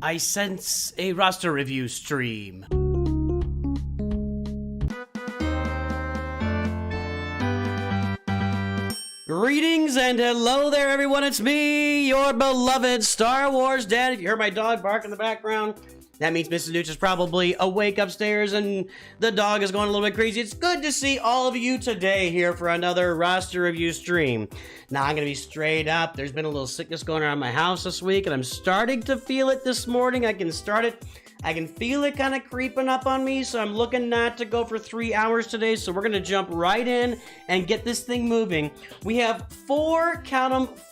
I sense a roster review stream. Greetings and hello there, everyone. It's me, your beloved Star Wars Dad. If you heard my dog bark in the background, that means Mrs. Nooch is probably awake upstairs and the dog is going a little bit crazy. It's good to see all of you today here for another roster review stream. Now, I'm going to be straight up. There's been a little sickness going around my house this week, and I'm starting to feel it this morning. I can feel it kind of creeping up on me, so I'm looking not to go for 3 hours today, so we're going to jump right in and get this thing moving. We have four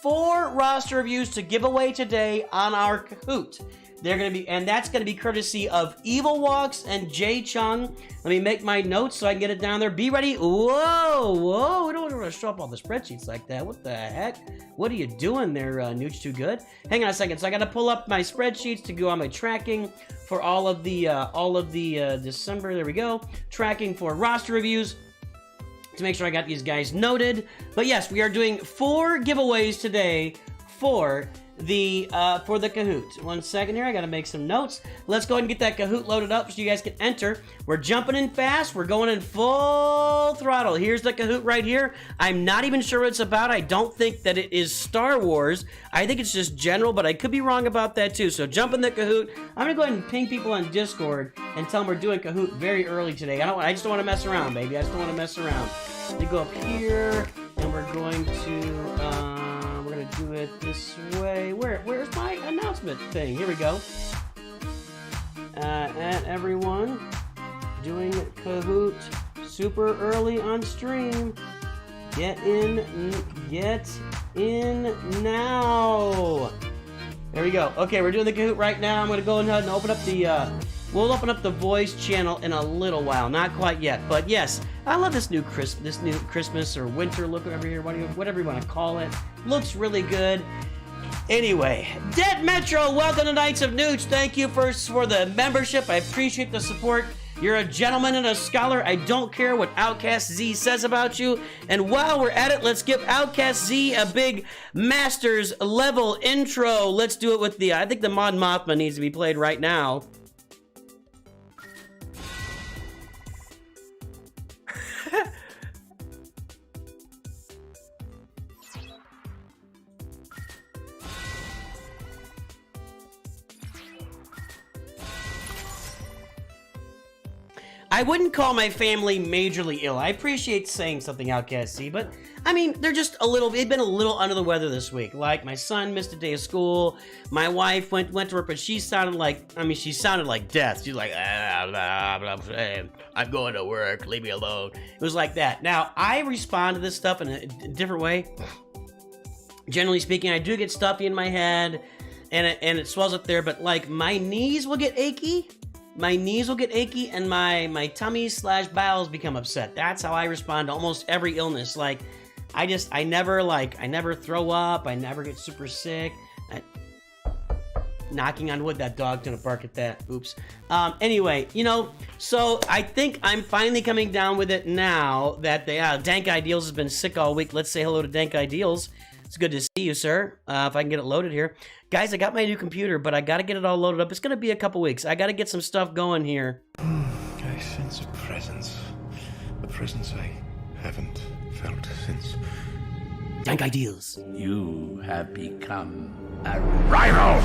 roster reviews to give away today on our Kahoot. They're going to be, and that's going to be courtesy of Evil Walks and Jay Chung. Let me make my notes so I can get it down there. Be ready. Whoa. We don't want to show up all the spreadsheets like that. What the heck? What are you doing there, Nooch Too Good? Hang on a second. So I got to pull up my spreadsheets to go on my tracking for all of the December. There we go. Tracking for roster reviews to make sure I got these guys noted. But yes, we are doing 4 giveaways today for the Kahoot. 1 second here, I gotta make some notes. Let's go ahead and get that Kahoot loaded up so you guys can enter. We're jumping in fast. We're going in full throttle. Here's the Kahoot right here. I'm not even sure what it's about. I don't think that it is Star Wars. I think it's just general, but I could be wrong about that too. So jump in the Kahoot. I'm gonna go ahead and ping people on Discord and tell them we're doing Kahoot very early today. I just don't want to mess around, baby. I just don't want to mess around. Let me go up here, and we're going to do it this way. Where's my announcement thing? Here we go. And everyone doing Kahoot super early on stream. Get in now. There we go. Okay, we're doing the Kahoot right now. I'm gonna go ahead and open up the we'll open up the voice channel in a little while. Not quite yet, but yes, I love this new Christmas or winter look over here, whatever you want to call it. Looks really good. Anyway, Dead Metro, welcome to Knights of Nooch. Thank you for the membership. I appreciate the support. You're a gentleman and a scholar. I don't care what Outcast Z says about you. And while we're at it, let's give Outcast Z a big Masters level intro. Let's do it with I think the Mon Mothma needs to be played right now. I wouldn't call my family majorly ill. I appreciate saying something, Outcast C, but I mean, they've been a little under the weather this week. Like, my son missed a day of school. My wife went to work, but she sounded like death. She's like, blah, blah, blah, I'm going to work, leave me alone. It was like that. Now, I respond to this stuff in a different way. Generally speaking, I do get stuffy in my head, and it swells up there, but like, my knees will get achy. And my tummy / bowels become upset. That's how I respond to almost every illness. Like, I never throw up. I never get super sick. Knocking on wood, that dog's gonna bark at that. Oops. Anyway, so I think I'm finally coming down with it now that Dank Ideals has been sick all week. Let's say hello to Dank Ideals. It's good to see you, sir. If I can get it loaded here. Guys, I got my new computer, but I got to get it all loaded up. It's going to be a couple weeks. I got to get some stuff going here. I sense a presence I haven't felt since... Dank Ideals. You have become a rival!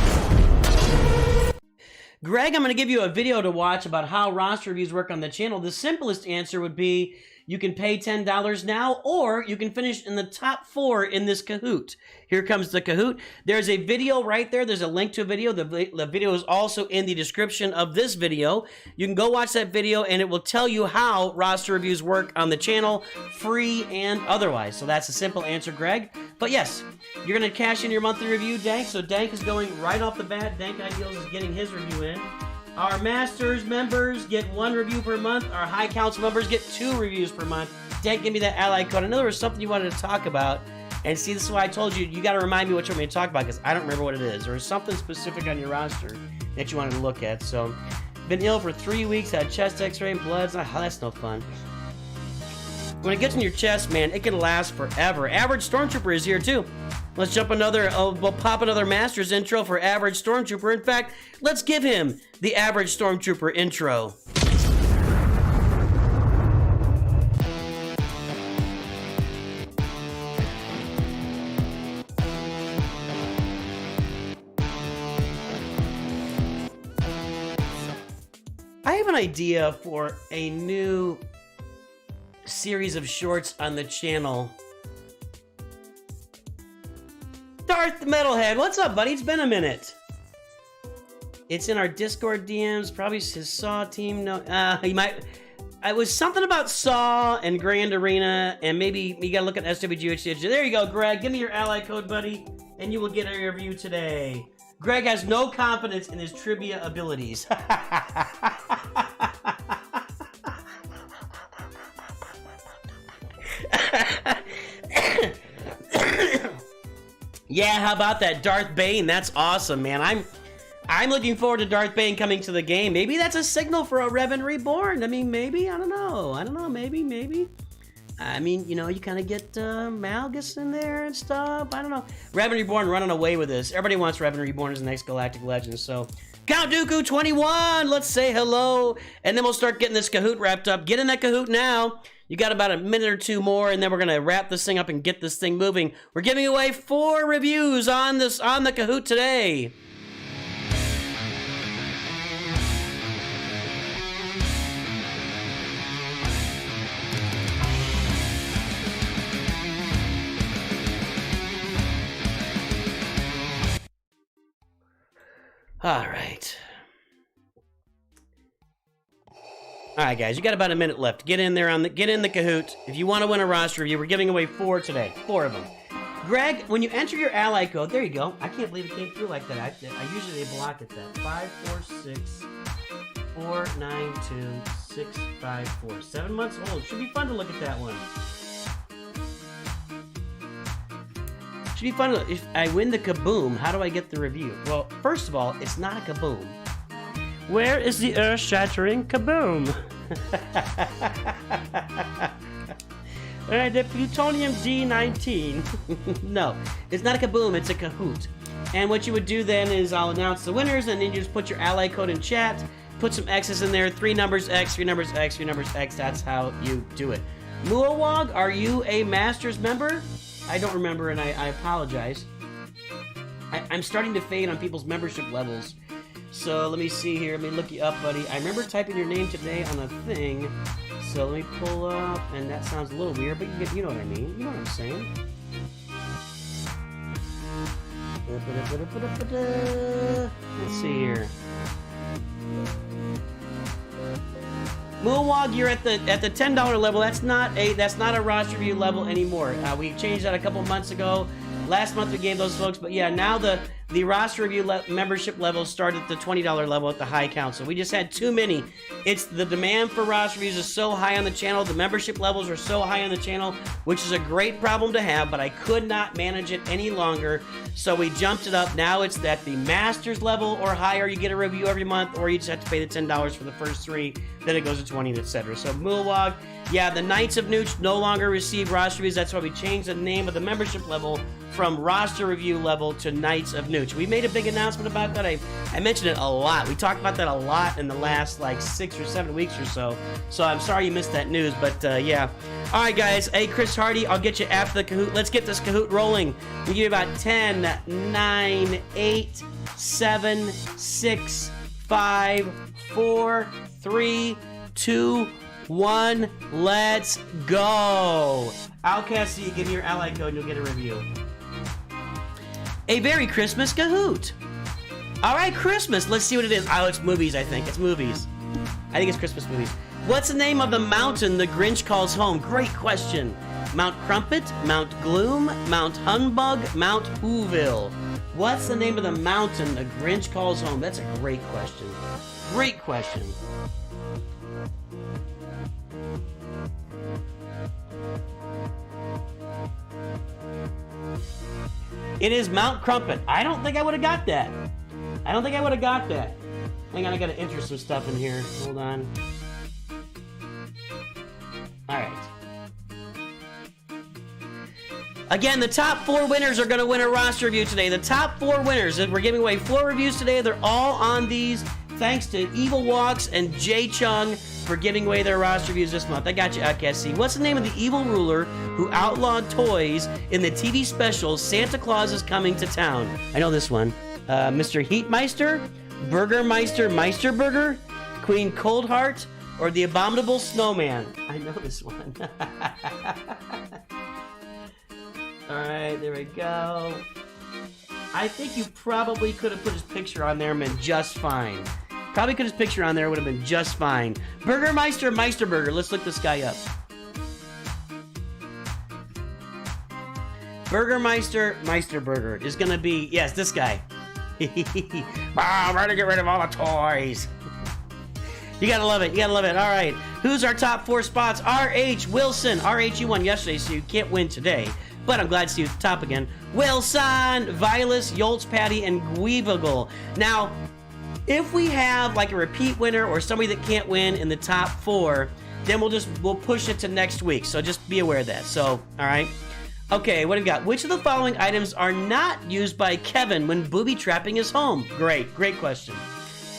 Greg, I'm going to give you a video to watch about how roster reviews work on the channel. The simplest answer would be you can pay $10 now, or you can finish in the top 4 in this Kahoot. Here comes the Kahoot. There's a video right there. There's a link to a video. The video is also in the description of this video. You can go watch that video, and it will tell you how roster reviews work on the channel, free and otherwise. So that's a simple answer, Greg. But yes, you're going to cash in your monthly review, Dank. So Dank is going right off the bat. Dank Ideals is getting his review in. Our Masters members get 1 review per month. Our High Council members get 2 reviews per month. Dank, give me that ally code. I know there was something you wanted to talk about. And see, this is why I told you got to remind me what you want me to talk about, because I don't remember what it is. There was something specific on your roster that you wanted to look at. So, been ill for 3 weeks, had chest x-ray and blood. That's no fun. When it gets in your chest, man, it can last forever. Average Stormtrooper is here, too. Let's jump another, we'll pop another Masters intro for Average Stormtrooper. In fact, let's give him the Average Stormtrooper intro. I have an idea for a new series of shorts on the channel. Darth Metalhead, what's up, buddy? It's been a minute. It's in our Discord DMs, probably his Saw team. No, he might. It was something about Saw and Grand Arena, and maybe you gotta look at SWGH. There you go, Greg. Give me your ally code, buddy, and you will get a review today. Greg has no confidence in his trivia abilities. Yeah, how about that? Darth Bane, that's awesome, man. I'm looking forward to Darth Bane coming to the game. Maybe that's a signal for a Revan Reborn. I mean, maybe, I don't know, maybe. I mean, you know, you kind of get Malgus in there and stuff. I don't know. Revan Reborn running away with this. Everybody wants Revan Reborn as the next Galactic Legend, so... Count Dooku 21, let's say hello, and then we'll start getting this Kahoot wrapped up. Get in that Kahoot now. You got about a minute or two more, and then we're gonna wrap this thing up and get this thing moving. We're giving away 4 reviews on the Kahoot today. All right. All right, guys, you got about a minute left. Get in there get in the Kahoot. If you want to win a roster review, we're giving away 4 today. 4 of them. Greg, when you enter your ally code, there you go. I can't believe it came through like that. I usually block it that. 546 492 654. 7 months old. Should be fun to look at that one. Should be fun. If I win the kaboom, how do I get the review? Well, first of all, it's not a kaboom. Where is the earth-shattering kaboom? The plutonium D19. No, it's not a kaboom, it's a Kahoot. And what you would do then is I'll announce the winners, and then you just put your ally code in chat, put some X's in there, 3 numbers X, 3 numbers X, 3 numbers X. That's how you do it. Muawag, are you a Masters member? I don't remember, and I apologize. I'm starting to fade on people's membership levels. So let me see here. Let me look you up, buddy. I remember typing your name today on a thing. So let me pull up, and that sounds a little weird, but you know what I mean. You know what I'm saying. Let's see here. Moonwog, you're at the $10 level. That's not a roster review level anymore. We changed that a couple months ago. Last month we gave those folks, but yeah, now the roster review membership levels start at the $20 level at the High Council. We just had too many. It's the demand for roster reviews is so high on the channel. The membership levels are so high on the channel, which is a great problem to have, but I could not manage it any longer, so we jumped it up. Now it's at the Masters level or higher. You get a review every month, or you just have to pay the $10 for the first 3. Then it goes to 20, etc. So Moolwog, yeah, the Knights of Nooch no longer receive roster reviews. That's why we changed the name of the membership level from roster review level to Knights of Nooch. We made a big announcement about that. I mentioned it a lot. We talked about that a lot in the last like 6 or 7 weeks or so. So I'm sorry you missed that news, but yeah. All right, guys. Hey, Chris Hardy, I'll get you after the Kahoot. Let's get this Kahoot rolling. We give you about 10, 9, 8, 7, 6, 5, 4, 3, 2, 1. Let's go. Outcast, you give me your ally code and you'll get a review. A Merry Christmas Kahoot. All right, Christmas. Let's see what it is. Oh, it's movies, I think. It's movies. I think it's Christmas movies. What's the name of the mountain the Grinch calls home? Great question. Mount Crumpet, Mount Gloom, Mount Humbug, Mount Whoville. What's the name of the mountain the Grinch calls home? That's a great question. Great question. It is Mount Crumpet. I don't think I would have got that. Hang on, I gotta enter some stuff in here. Hold on. Alright. Again, the top 4 winners are going to win a roster review today. The top 4 winners, we're giving away 4 reviews today. They're all on these. Thanks to Evil Walks and Jay Chung for giving away their roster reviews this month. I got you, Outcast. What's the name of the evil ruler who outlawed toys in the TV special Santa Claus is Coming to Town? I know this one. Mr. Heatmeister, Burgermeister Meisterburger, Queen Coldheart, or the Abominable Snowman? I know this one. All right, there we go. I think you probably could have put his picture on there and been just fine. Probably could have his picture on there, would have been just fine. Burgermeister Meisterburger. Let's look this guy up. Burgermeister Meisterburger is going to be, yes, this guy. I'm ready to get rid of all the toys. You gotta love it. You gotta love it. All right. Who's our top 4 spots? R.H. Wilson. R.H. you won yesterday, so you can't win today. But I'm glad to see you at the top again. Wilson, Vaillis, Yoltz Patty, and Guivagle. Now, if we have like a repeat winner or somebody that can't win in the top 4, then we'll push it to next week. So just be aware of that. So, all right. Okay, what have we got? Which of the following items are not used by Kevin when booby trapping his home? Great question.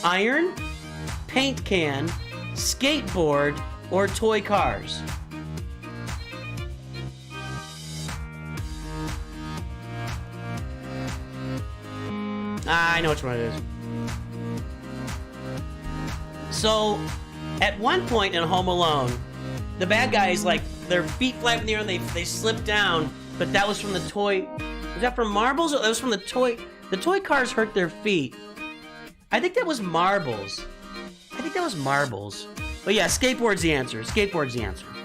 Iron, paint can, skateboard, or toy cars? I know which one it is. So, at one point in Home Alone, the bad guys, like, their feet flap in the air and they slip down, but that was from the toy. Was that from marbles? Or that was from the toy? The toy cars hurt their feet. I think that was marbles. But yeah, skateboard's the answer.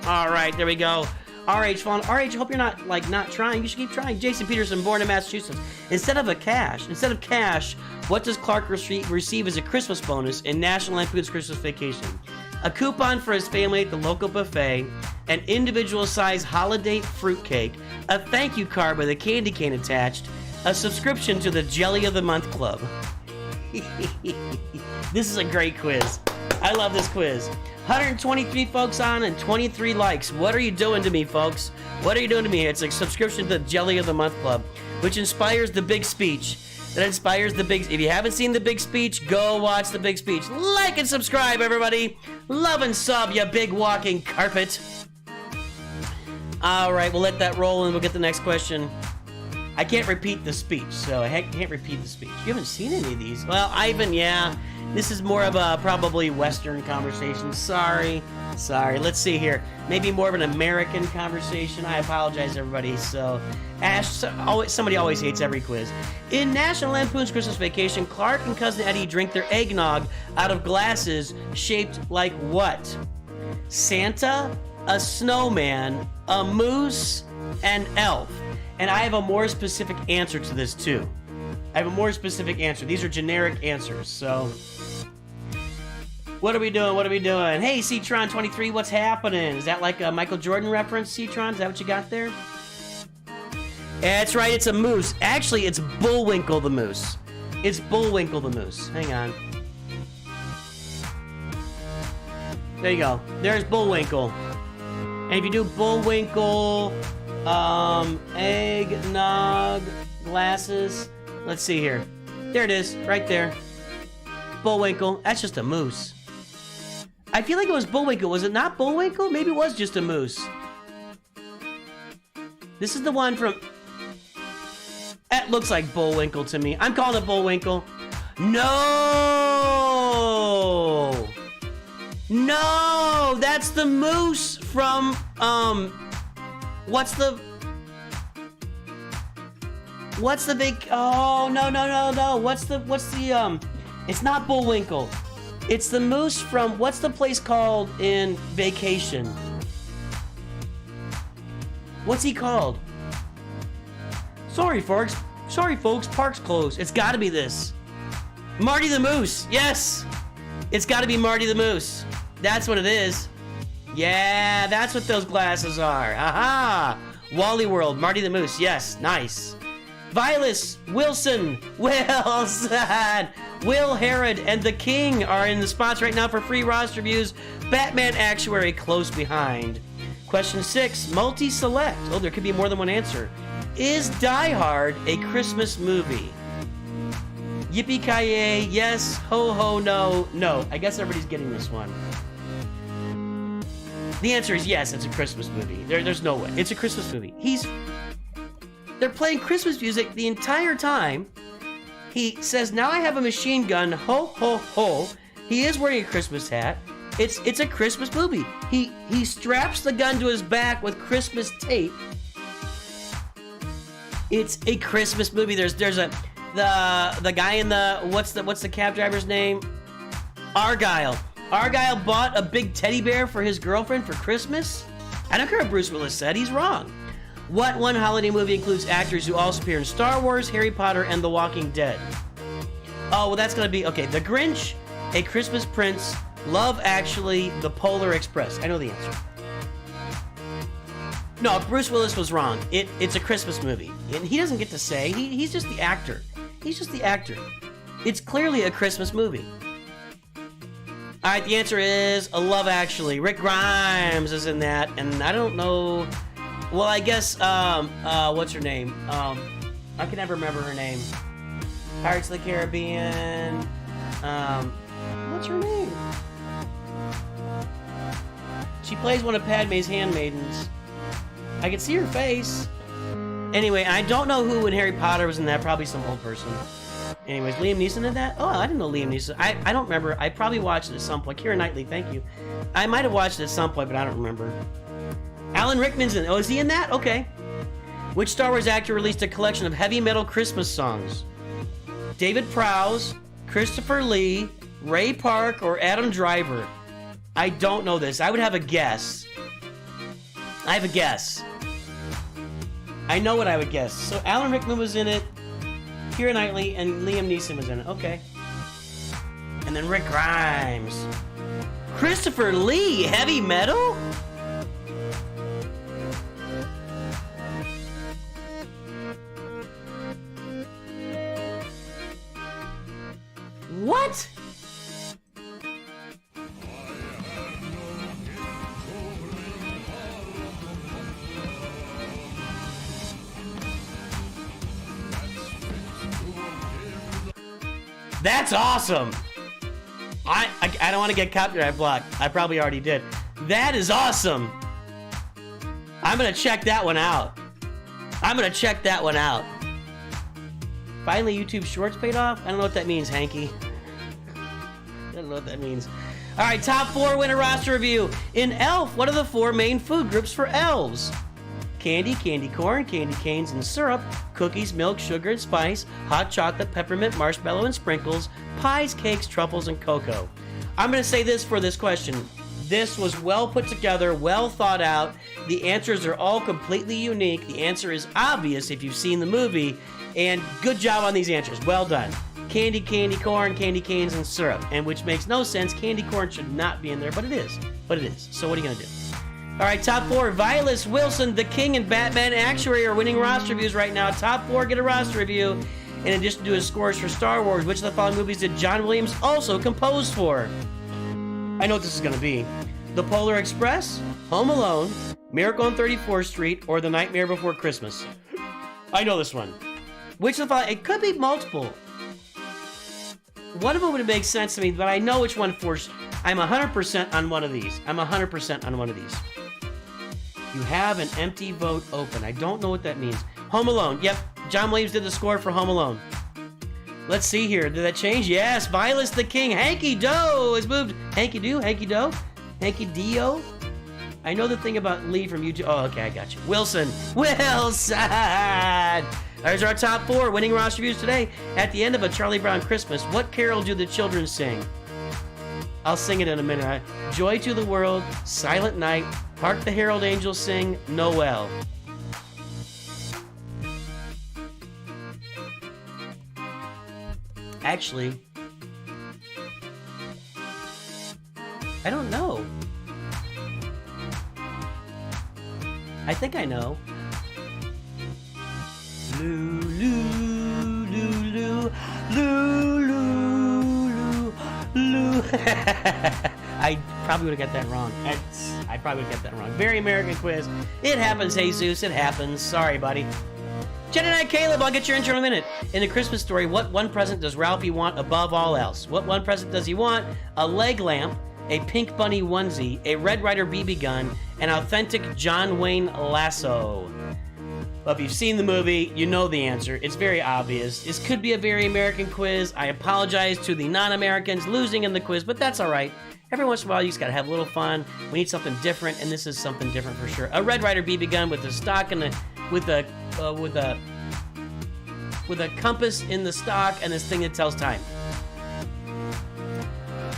All right, there we go. RH Fawn. RH, I hope you're not trying. You should keep trying. Jason Peterson, born in Massachusetts. Instead of cash, what does Clark receive as a Christmas bonus in National Lampoon's Christmas Vacation? A coupon for his family at the local buffet, an individual-sized holiday fruitcake, a thank you card with a candy cane attached, a subscription to the Jelly of the Month Club. This is a great quiz. I love this quiz. 123 folks on and 23 likes. What are you doing to me, folks? What are you doing to me? It's a subscription to the Jelly of the Month Club, which inspires the big speech. If you haven't seen the big speech, go watch the big speech. Like and subscribe, everybody. Love and sub, you big walking carpet. All right, we'll let that roll and we'll get the next question. I can't repeat the speech, so I can't repeat the speech. You haven't seen any of these? Well, Ivan, yeah. This is more of a probably Western conversation. Sorry. Let's see here. Maybe more of an American conversation. I apologize, everybody. So, Ash, somebody always hates every quiz. In National Lampoon's Christmas Vacation, Clark and Cousin Eddie drink their eggnog out of glasses shaped like what? Santa, a snowman, a moose, an elf. And I have a more specific answer to this, too. These are generic answers, so... What are we doing? Hey, Ctron23, what's happening? Is that like a Michael Jordan reference, Ctron? Is that what you got there? That's right, it's a moose. Actually, it's Bullwinkle the moose. Hang on. There you go. There's Bullwinkle. And if you do Bullwinkle, eggnog, glasses... Let's see here. There it is, right there. Bullwinkle. That's just a moose. I feel like it was Bullwinkle. Was it not Bullwinkle? Maybe it was just a moose. This is the one from... That looks like Bullwinkle to me. I'm calling it Bullwinkle. No! No! That's the moose from, What's the big... Oh, no. What's the, It's not Bullwinkle. It's the moose from... What's the place called in Vacation? What's he called? Sorry, folks. Park's closed. It's gotta be this. Marty the Moose. Yes! It's gotta be Marty the Moose. That's what it is. Yeah, that's what those glasses are. Aha! Wally World, Marty the Moose. Yes, nice. Vaillis, Wilson, Will Herod, and the King are in the spots right now for free roster reviews. Batman Actuary close behind. Question 6, multi-select. Oh, there could be more than one answer. Is Die Hard a Christmas movie? Yippee-ki-yay, yes, ho-ho, no. No, I guess everybody's getting this one. The answer is yes, it's a Christmas movie. There's no way. It's a Christmas movie. They're playing Christmas music the entire time. He says, now I have a machine gun, ho, ho, ho. He is wearing a Christmas hat. It's a Christmas movie. He straps the gun to his back with Christmas tape. It's a Christmas movie. There's the guy in the what's the cab driver's name? Argyle. Argyle bought a big teddy bear for his girlfriend for Christmas? I don't care what Bruce Willis said, he's wrong. What one holiday movie includes actors who also appear in Star Wars, Harry Potter, and The Walking Dead? Oh, well that's gonna be, okay, The Grinch, A Christmas Prince, Love Actually, The Polar Express. I know the answer. No, Bruce Willis was wrong. It's a Christmas movie. And he doesn't get to say, he's just the actor. He's just the actor. It's clearly a Christmas movie. All right, the answer is a Love Actually. Rick Grimes is in that, and I don't know. Well, I guess what's her name? I can never remember her name. Pirates of the Caribbean. What's her name? She plays one of Padme's handmaidens. I can see her face. Anyway, I don't know who in Harry Potter was in that. Probably some old person. Anyways, Liam Neeson in that? Oh, I didn't know Liam Neeson. I don't remember. I probably watched it at some point. Keira Knightley, thank you. I might have watched it at some point, but I don't remember. Alan Rickman's in it. Oh, is he in that? Okay. Which Star Wars actor released a collection of heavy metal Christmas songs? David Prowse, Christopher Lee, Ray Park, or Adam Driver? I don't know this. I would have a guess. I have a guess. I know what I would guess. So Alan Rickman was in it. Keira Knightley and Liam Neeson was in it. Okay. And then Rick Grimes. Christopher Lee, heavy metal? What? That's awesome. I don't want to get copyright blocked. I probably already did. That is awesome. I'm gonna check that one out. Finally, YouTube Shorts paid off. I don't know what that means, Hanky. I don't know what that means. All right, top 4 winter roster review. In Elf, what are the 4 main food groups for elves? Candy, candy corn, candy canes and syrup, cookies, milk, sugar and spice, hot chocolate, peppermint, marshmallow and sprinkles, pies, cakes, truffles, and cocoa. I'm going to say this for this question. This was well put together, well thought out. The answers are all completely unique. The answer is obvious if you've seen the movie, and good job on these answers. Well done. Candy, candy corn, candy canes, and syrup, and which makes no sense. Candy corn should not be in there, but it is. So what are you going to do? All right, top 4. Vaillis, Wilson, The King, and Batman Actuary are winning roster reviews right now. Top 4 get a roster review. In addition to his scores for Star Wars, which of the following movies did John Williams also compose for? I know what this is going to be. The Polar Express, Home Alone, Miracle on 34th Street, or The Nightmare Before Christmas. I know this one. Which of the following? It could be multiple. One of them would make sense to me, but I know which one first. I'm 100% on one of these. You have an empty vote open. I don't know what that means. Home Alone. Yep. John Williams did the score for Home Alone. Let's see here. Did that change? Yes. Vaillis the King. HankyDO has moved. HankyDO? HankyDO? I know the thing about Lee from YouTube. Oh, okay. I got you. Wilson. There's our top 4 winning roster reviews today. At the end of A Charlie Brown Christmas, what carol do the children sing? I'll sing it in a minute. Joy to the World, Silent Night, Hark the Herald Angels Sing, Noel. Actually, I don't know. I think I know. Loo, loo, loo, loo, loo, loo, loo. I probably would have got that wrong. I probably would have got that wrong. Very American quiz. It happens, Jesus. It happens. Sorry, buddy. Jedi Caleb, I'll get your intro in a minute. In A Christmas Story, what one present does Ralphie want above all else? What one present does he want? A leg lamp, a pink bunny onesie, a Red Ryder BB gun, an authentic John Wayne lasso. Well, if you've seen the movie, you know the answer. It's very obvious. This could be a very American quiz. I apologize to the non-Americans losing in the quiz, but that's all right. Every once in a while, you just gotta have a little fun. We need something different, and this is something different for sure. A Red Ryder BB gun with a stock and with a compass in the stock and this thing that tells time.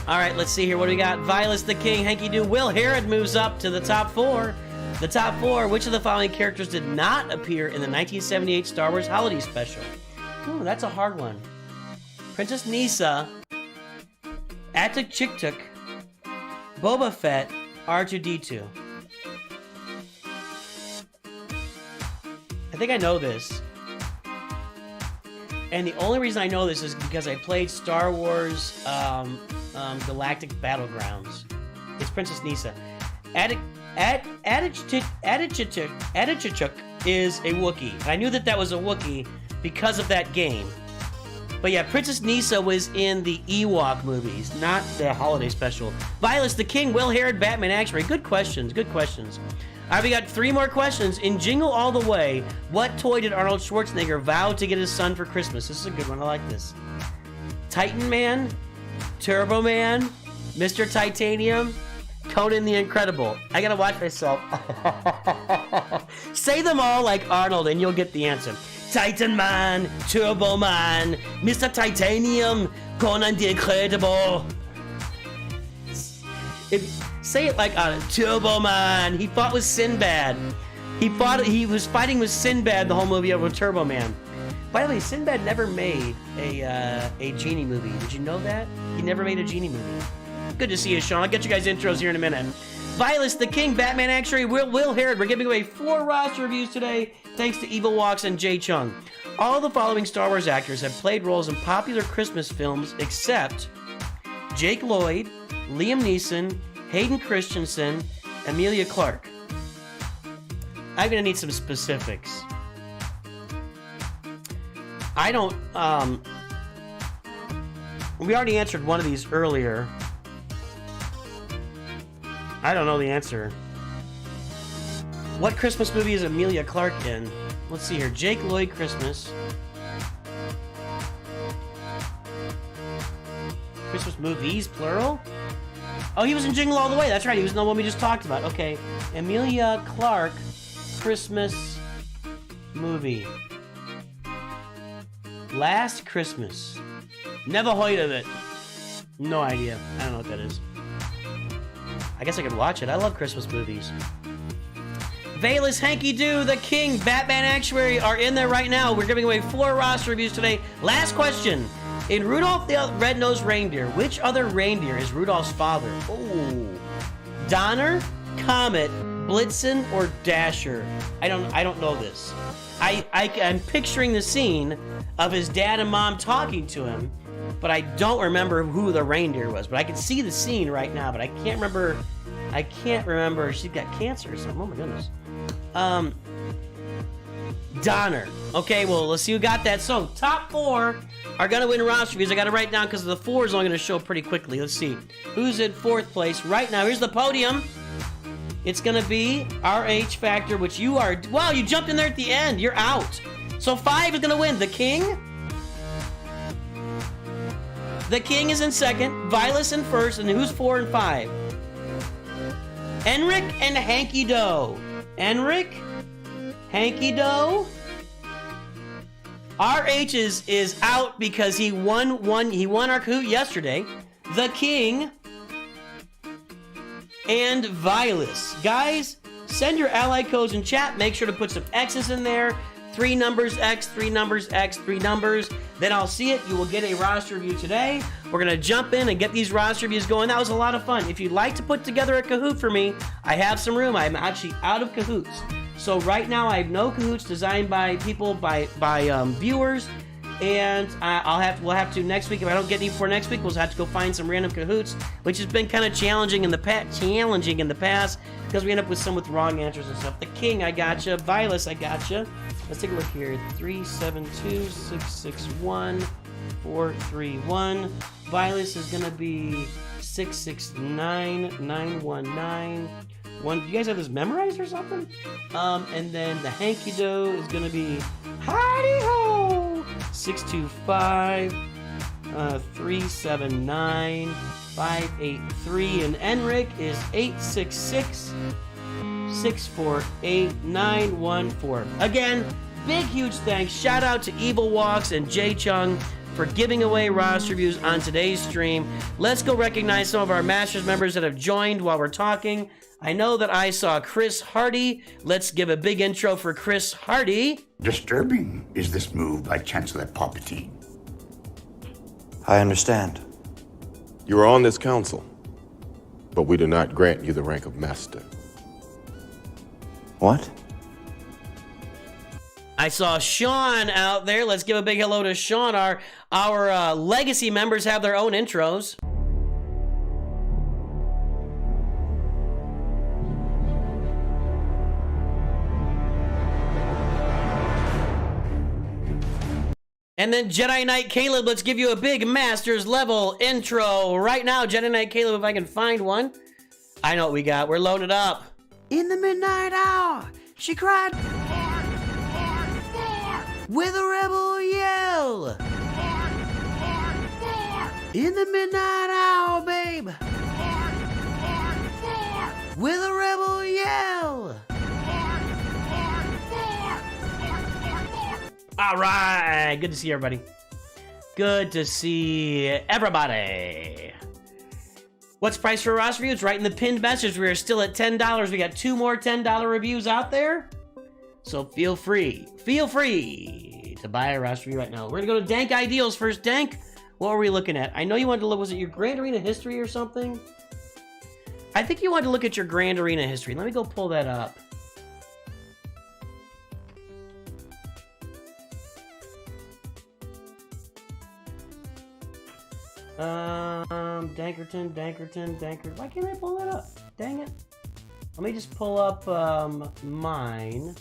All right, let's see here. What do we got? Vaillis the King, HankyDO. Will Herod moves up to the top 4. The top 4. Which of the following characters did not appear in the 1978 Star Wars Holiday Special? Ooh, that's a hard one. Princess Nisa, Atuk Chiktuk, Boba Fett, R2-D2. I think I know this. And the only reason I know this is because I played Star Wars Galactic Battlegrounds. It's Princess Nisa. Adichachuk is a Wookiee. And I knew that was a Wookiee because of that game. But yeah, Princess Nisa was in the Ewok movies, not the holiday special. Vaillis the King, Will Herod, Batman Actuary. Good questions, good questions. All right, we got 3 more questions. In Jingle All the Way, what toy did Arnold Schwarzenegger vow to get his son for Christmas? This is a good one, I like this. Titan Man, Turbo Man, Mr. Titanium, Conan the Incredible. I gotta watch myself. Say them all like Arnold and you'll get the answer. Titan Man, Turbo Man, Mr. Titanium, Conan the Incredible. Say it like Turbo Man. He fought with Sinbad. He was fighting with Sinbad the whole movie over Turbo Man. By the way, Sinbad never made a genie movie. Did you know that? He never made a genie movie. Good to see you, Sean. I'll get you guys intros here in a minute. Vaillis the King, Batman Actuary, Will Herod. We're giving away 4 roster reviews today, thanks to Evil Walks and Jay Chung. All the following Star Wars actors have played roles in popular Christmas films except Jake Lloyd, Liam Neeson, Hayden Christensen, Emilia Clarke. I'm gonna need some specifics. I don't, we already answered one of these earlier. I don't know the answer. What Christmas movie is Emilia Clarke in? Let's see here. Jake Lloyd Christmas. Christmas movies, plural? Oh, he was in Jingle All the Way. That's right. He was in the one we just talked about. Okay. Emilia Clarke Christmas movie. Last Christmas. Never heard of it. No idea. I don't know what that is. I guess I could watch it. I love Christmas movies. Vaillis, HankyDO, The King, Batman Actuary are in there right now. We're giving away 4 roster reviews today. Last question. In Rudolph the Red-Nosed Reindeer, which other reindeer is Rudolph's father? Oh. Donner, Comet, Blitzen, or Dasher? I don't know this. I'm picturing the scene of his dad and mom talking to him, but I don't remember who the reindeer was. But I can see the scene right now, but I can't remember. She's got cancer or something. Oh my goodness. Donner. Okay, well, let's see who got that. So, top 4 are going to win roster reviews. I got to write down because the 4 is only going to show pretty quickly. Let's see. Who's in 4th place right now? Here's the podium. It's going to be RH Factor, which you are... Wow, you jumped in there at the end. You're out. So 5 is going to win. The King. The King is in 2nd. Vaillis in 1st. And who's 4 and 5? Enric and HankyDO. Enric, HankyDO. RH is out because he won our Kahoot yesterday. The King and Vaillis. Guys, send your ally codes in chat. Make sure to put some X's in there. 3 numbers X, 3 numbers X, 3 numbers. Then I'll see it. You will get a roster review today. We're going to jump in and get these roster reviews going. That was a lot of fun. If you'd like to put together a Kahoot for me, I have some room. I'm actually out of Kahoots. So right now I have no Kahoots designed by people, by viewers. And we'll have to next week. If I don't get any for next week, we'll have to go find some random Kahoots, which has been kind of challenging in the past because we end up with some with wrong answers and stuff. The King, I gotcha. Vaillis, I gotcha. Let's take a look here. 372-661-431. Vaillis is going to be 669-919. Do you guys have this memorized or something? And then the HankyDO is going to be HankyDO 625-379-583. And Enric is 866-648-914. Again, big huge thanks. Shout out to Evil Walks and Jay Chung for giving away roster reviews on today's stream. Let's go recognize some of our Masters members that have joined while we're talking. I know that I saw Chris Hardy. Let's give a big intro for Chris Hardy. Disturbing is this move by Chancellor Palpatine. I understand. You are on this council, but we do not grant you the rank of master. What? I saw Sean out there. Let's give a big hello to Sean. Our legacy members have their own intros. And then Jedi Knight Caleb, let's give you a big Masters level intro right now. Jedi Knight Caleb, if I can find one. I know what we got. We're loaded up. In the midnight hour, she cried, with a rebel yell. In the midnight hour, babe. With a rebel yell. All right, good to see everybody. Good to see everybody. What's the price for a roster review? It's right in the pinned message. We are still at $10. We got 2 more $10 reviews out there. So feel free to buy a roster review right now. We're gonna go to Dank Ideals first. Dank, what were we looking at? I know you wanted to look, was it your Grand Arena history or something? I think you wanted to look at your Grand Arena history. Let me go pull that up. Dankerton. Why can't I pull that up? Dang it. Let me just pull up mine.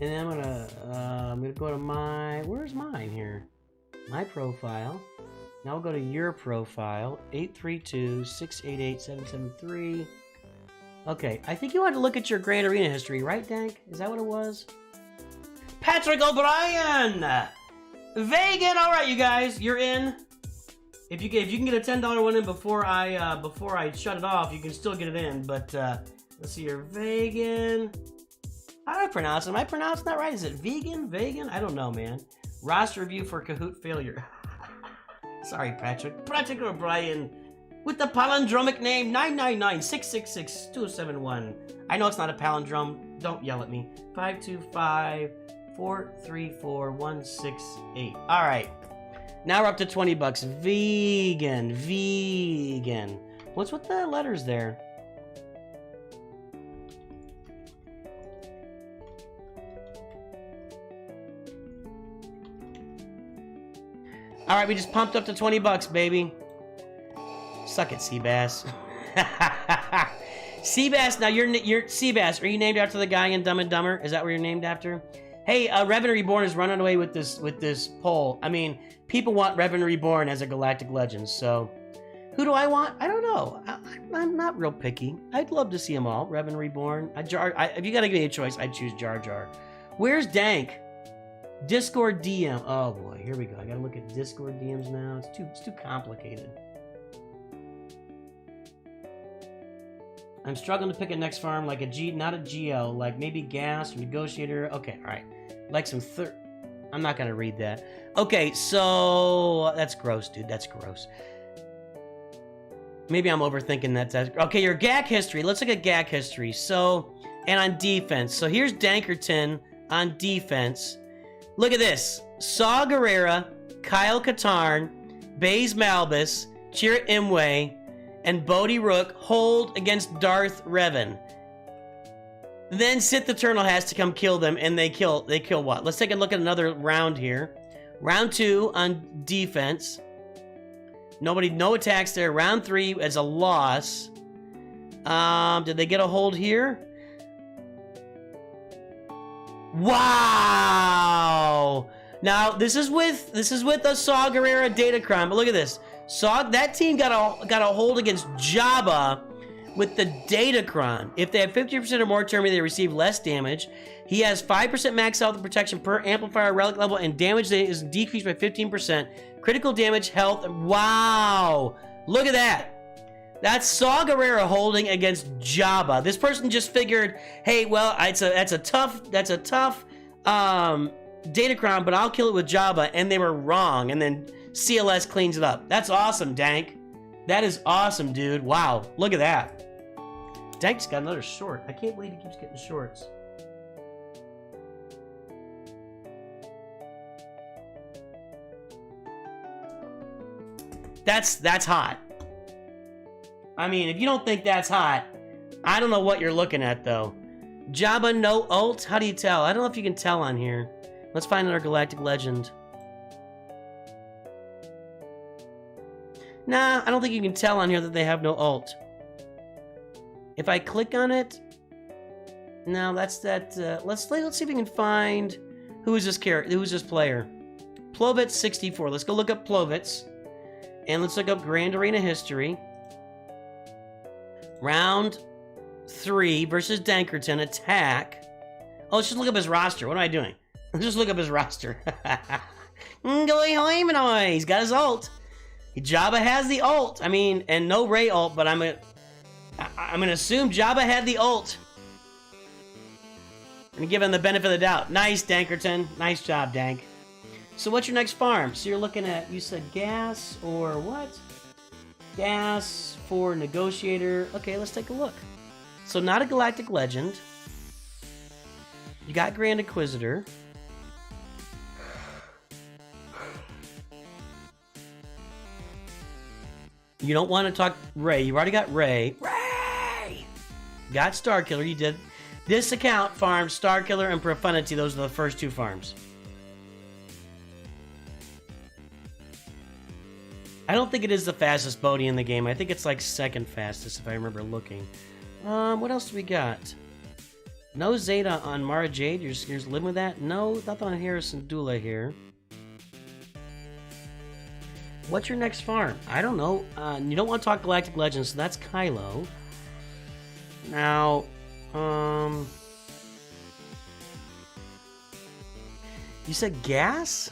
And then I'm gonna go to my, where's mine here? My profile. Now we'll go to your profile, 832-688-773. Okay, I think you wanted to look at your Grand Arena history, right, Dank? Is that what it was? Patrick O'Brien! Vaeggan! Alright, you guys, you're in. If you can get a $10 one in before I shut it off, you can still get it in. But let's see here. Vaeggan. How do I pronounce it? Am I pronouncing that right? Is it Vaeggan? Vaeggan? I don't know, man. Roster review for Kahoot failure. Sorry, Patrick. Patrick O'Brien with the palindromic name 999-666-271. I know it's not a palindrome. Don't yell at me. 525-434-168. All right. Now we're up to $20. Vaeggan. What's with the letters there? All right, we just pumped up to $20, baby. Suck it, Seabass. Seabass, now you're Seabass. Are you named after the guy in Dumb and Dumber? Is that what you're named after? Hey, Revan Reborn is running away with this poll. I mean, people want Revan Reborn as a Galactic Legend, so who do I want? I don't know. I'm not real picky. I'd love to see them all. Revan Reborn. If you gotta give me a choice, I'd choose Jar Jar. Where's Dank? Discord DM. Oh boy, here we go. I gotta look at Discord DMs now. It's too complicated. I'm struggling to pick a next farm like a G, not a GL, like maybe gas or negotiator. Okay, all right. Like some I'm not gonna read that. Okay, so that's gross, dude. That's gross. Maybe I'm overthinking that. Okay, your GAC history. Let's look at GAC history. So, and on defense. So here's Dankerton on defense. Look at this. Saw Gerrera, Kyle Katarn, Baze Malbus, Chirrut Imwe, and Bodhi Rook hold against Darth Revan. Then Sith Eternal has to come kill them, and they kill what? Let's take a look at another round here. Round 2 on defense. No attacks there. Round 3 as a loss. Did they get a hold here? Wow! Now this is with the Saw Gerrera Datacron, but look at this. That team got a hold against Jabba with the Datacron. If they have 50% or more terminate, they receive less damage. He has 5% max health and protection per amplifier relic level, and damage is decreased by 15%. Critical damage, health. Wow! Look at that. That's Saw Gerrera holding against Jabba. This person just figured, hey, well, that's a tough Datacron, but I'll kill it with Jabba, and they were wrong. And then CLS cleans it up. That's awesome, Dank. That is awesome, dude. Wow, look at that. Dank's got another short. I can't believe he keeps getting shorts. That's hot. I mean, if you don't think that's hot, I don't know what you're looking at, though. Jabba, no ult? How do you tell? I don't know if you can tell on here. Let's find our Galactic Legend. Nah, I don't think you can tell on here that they have no ult. If I click on it... No, that's that... let's see if we can find... Who is this character? Who is this player? Plovitz64. Let's go look up Plovitz. And let's look up Grand Arena History. Round 3 versus Dankerton. Attack. Oh, let's just look up his roster. What am I doing? Let's just look up his roster. He's got his ult. Jabba has the ult. I mean, and no Rey ult, but I'm gonna assume Jabba had the ult. I'm gonna give him the benefit of the doubt. Nice, Dankerton. Nice job, Dank. So what's your next farm? So you're looking at, you said gas or what? Gas for Negotiator. Okay, let's take a look. So not a Galactic Legend. You got Grand Inquisitor. You don't want to talk Rey. You already got Rey. Rey! Got Starkiller. You did. This account farms Starkiller and Profundity. Those are the first 2 farms. I don't think it is the fastest Bodhi in the game. I think it's like second fastest if I remember looking. What else do we got? No Zeta on Mara Jade. You're just living with that? No, nothing on Harrison Dula here. What's your next farm? I don't know. You don't want to talk Galactic Legends, so that's Kylo. Now, you said gas?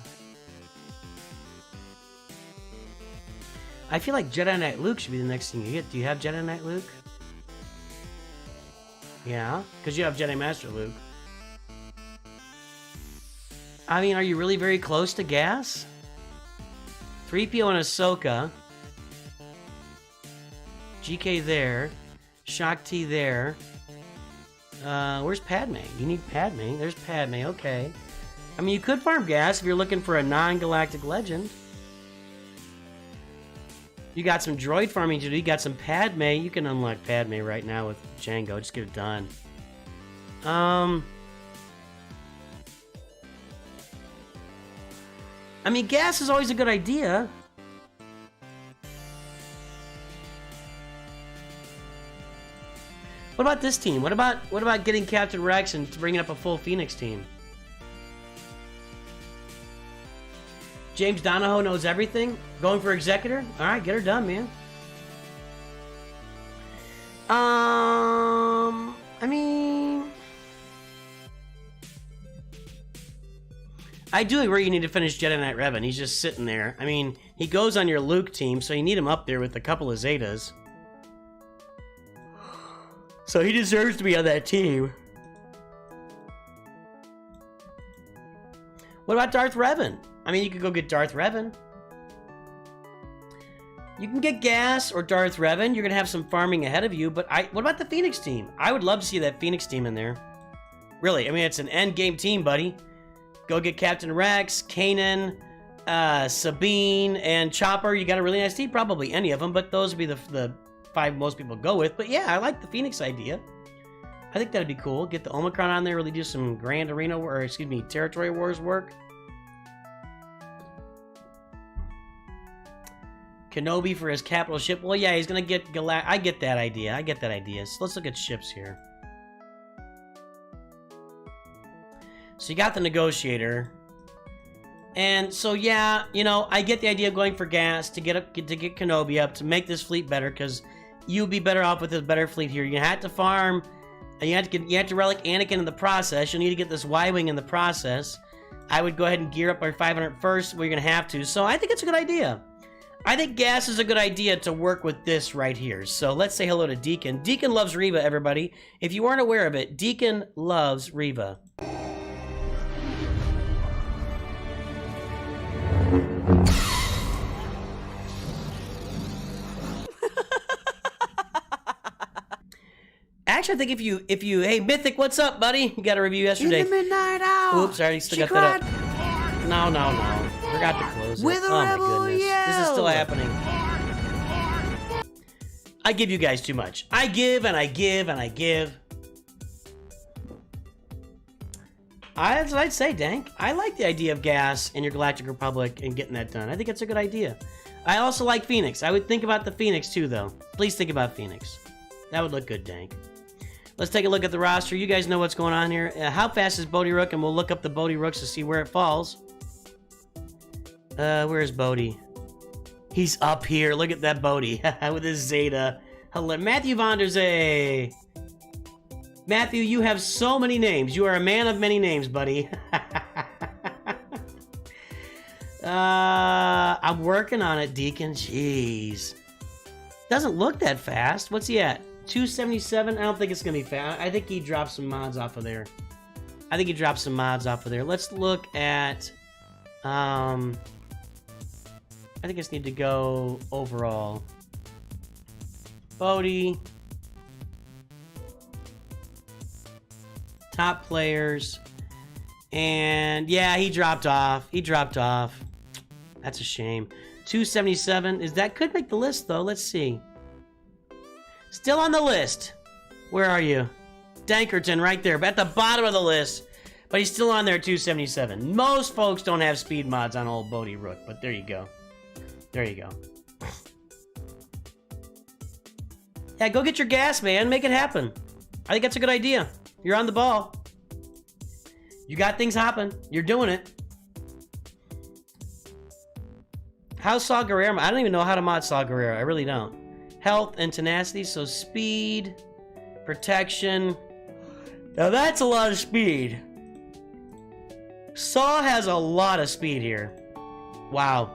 I feel like Jedi Knight Luke should be the next thing you get. Do you have Jedi Knight Luke? Yeah, because you have Jedi Master Luke. I mean, are you really very close to gas? 3PO and Ahsoka. GK there. Shakti there. Where's Padme? You need Padme. There's Padme, okay. I mean, you could farm gas if you're looking for a non-galactic legend. You got some droid farming to do. You got some Padme. You can unlock Padme right now with Django. Just get it done. I mean, gas is always a good idea. What about this team? What about getting Captain Rex and bringing up a full Phoenix team? James Donahoe knows everything. Going for Executor? All right, get her done, man. I mean, I do agree you need to finish Jedi Knight Revan. He's just sitting there. I mean, he goes on your Luke team, so you need him up there with a couple of Zetas. So he deserves to be on that team. What about Darth Revan? I mean, you could go get Darth Revan. You can get Gas or Darth Revan. You're going to have some farming ahead of you. But what about the Phoenix team? I would love to see that Phoenix team in there. Really, I mean, it's an endgame team, buddy. Go get Captain Rex, Kanan, Sabine, and Chopper. You got a really nice team. Probably any of them, but those would be the 5 most people go with. But yeah, I like the Phoenix idea. I think that'd be cool. Get the Omicron on there, really do some Grand Arena, or excuse me, Territory Wars work. Kenobi for his capital ship. Well, yeah, he's gonna get I get that idea. I get that idea. So let's look at ships here. So you got the negotiator. And so, yeah, you know, I get the idea of going for gas to get Kenobi up, to make this fleet better, because you'll be better off with a better fleet here. You have to farm, and you have to relic Anakin in the process. You'll need to get this Y-Wing in the process. I would go ahead and gear up our 500 first, where you're going to have to. So I think it's a good idea. I think gas is a good idea to work with this right here. So let's say hello to Deacon. Deacon loves Reva, everybody. If you weren't aware of it, Deacon loves Reva. Actually, I think if you, hey, Mythic, what's up, buddy? You got a review yesterday. In the midnight hour. Oops, sorry, still got that up. No. Forgot to close it. With a Oh my rebel goodness. This is still happening. I give you guys too much. I give and I give and I give. That's what I'd say, Dank. I like the idea of gas in your Galactic Republic and getting that done. I think it's a good idea. I also like Phoenix. I would think about the Phoenix too, though. Please think about Phoenix. That would look good, Dank. Let's take a look at the roster. You guys know what's going on here. How fast is Bodhi Rook? And we'll look up the Bodhi Rooks to see where it falls. Where is Bodhi? He's up here. Look at that Bodhi with his Zeta. Hello, Matthew Von der Zee. Matthew, you have so many names. You are a man of many names, buddy. I'm working on it, Deacon. Jeez. Doesn't look that fast. What's he at? 277? I don't think it's going to be fast. I think he dropped some mods off of there. Let's look at... I think I just need to go overall. Bodhi. Top players. And yeah, he dropped off. That's a shame. 277. That could make the list, though. Let's see. Still on the list. Where are you? Dankerton, right there. At the bottom of the list. But he's still on there, 277. Most folks don't have speed mods on old Bodhi Rook, but there you go. Yeah, go get your gas, man. Make it happen. I think that's a good idea. You're on the ball. You got things hopping. You're doing it. How's Saw Gerrera? I don't even know how to mod Saw Gerrera. I really don't. Health and tenacity, so speed, protection. Now that's a lot of speed. Saw has a lot of speed here. Wow.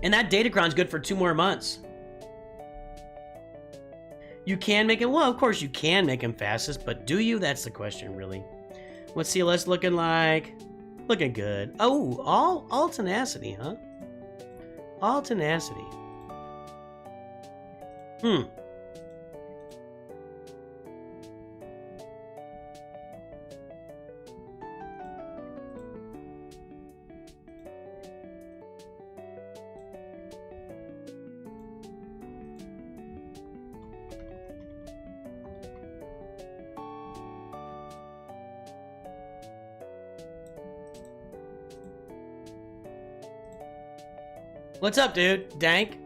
And that Datacron's good for 2 more months. You can make it, well, of course you can make him fastest, but do you? That's the question, really. What's CLS looking like? Looking good. Oh, all tenacity, huh? All tenacity. What's up, dude? Dank?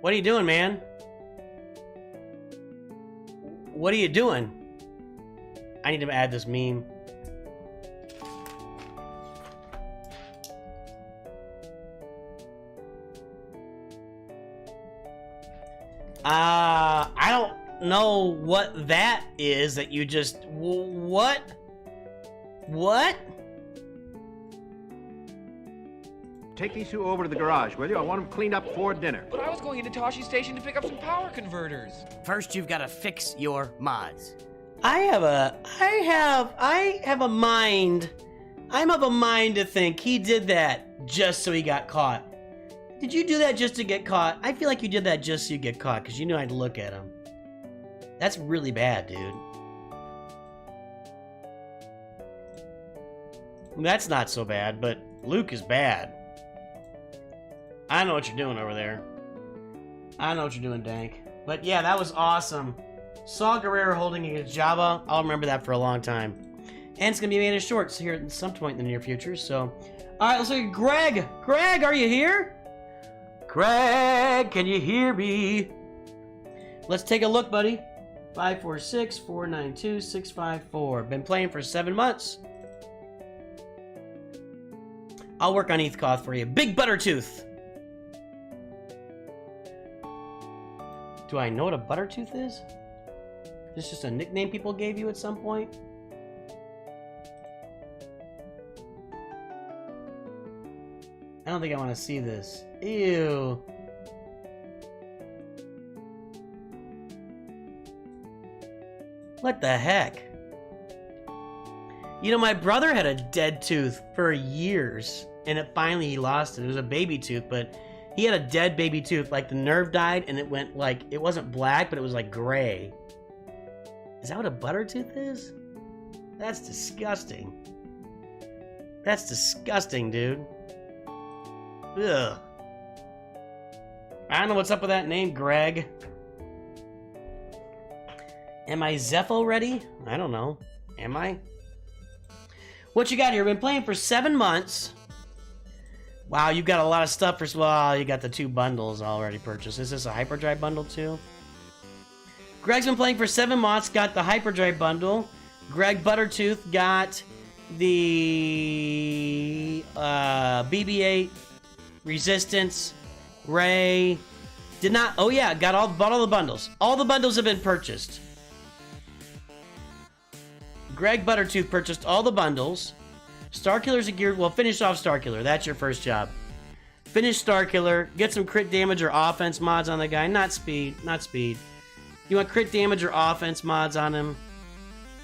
What are you doing, man? What are you doing? I need to add this meme. I don't know what that is that you just... What? What? Take these 2 over to the garage, will you? I want them cleaned up before dinner. But I was going into Toshi Station to pick up some power converters. First, you've got to fix your mods. I have a mind. I'm of a mind to think he did that just so he got caught. Did you do that just to get caught? I feel like you did that just so you get caught, because you knew I'd look at him. That's really bad, dude. That's not so bad, but Luke is bad. I know what you're doing over there. I know what you're doing, Dank. But yeah, that was awesome. Saw Gerrera holding against Jabba. I'll remember that for a long time. And it's going to be made as shorts here at some point in the near future. So, all right, let's look at Greg. Greg, are you here? Greg, can you hear me? Let's take a look, buddy. 546-492-654. Been playing for 7 months. I'll work on Heathcoth for you. Big Buttertooth. Do I know what a Buttertooth is? Is this just a nickname people gave you at some point? I don't think I want to see this. Ew. What the heck? You know, my brother had a dead tooth for years, and finally he lost it. It was a baby tooth, but he had a dead baby tooth. Like, the nerve died, and it went, like, it wasn't black, but it was, like, gray. Is that what a butter tooth is? That's disgusting. That's disgusting, dude. Ugh. I don't know what's up with that name, Greg. Am I Zepho ready? I don't know. Am I? What you got here? Been playing for 7 months. Wow, you've got a lot of stuff for... Well, you got the 2 bundles already purchased. Is this a hyperdrive bundle too? Greg's been playing for 7 months. Got the hyperdrive bundle. Greg Buttertooth got the BB-8, Resistance, Ray. Did not... Oh yeah, bought all the bundles. All the bundles have been purchased. Greg Buttertooth purchased all the bundles. Starkiller's a geared... Well, finish off Starkiller. That's your first job. Finish Starkiller. Get some crit damage or offense mods on the guy. Not speed. Not speed. You want crit damage or offense mods on him?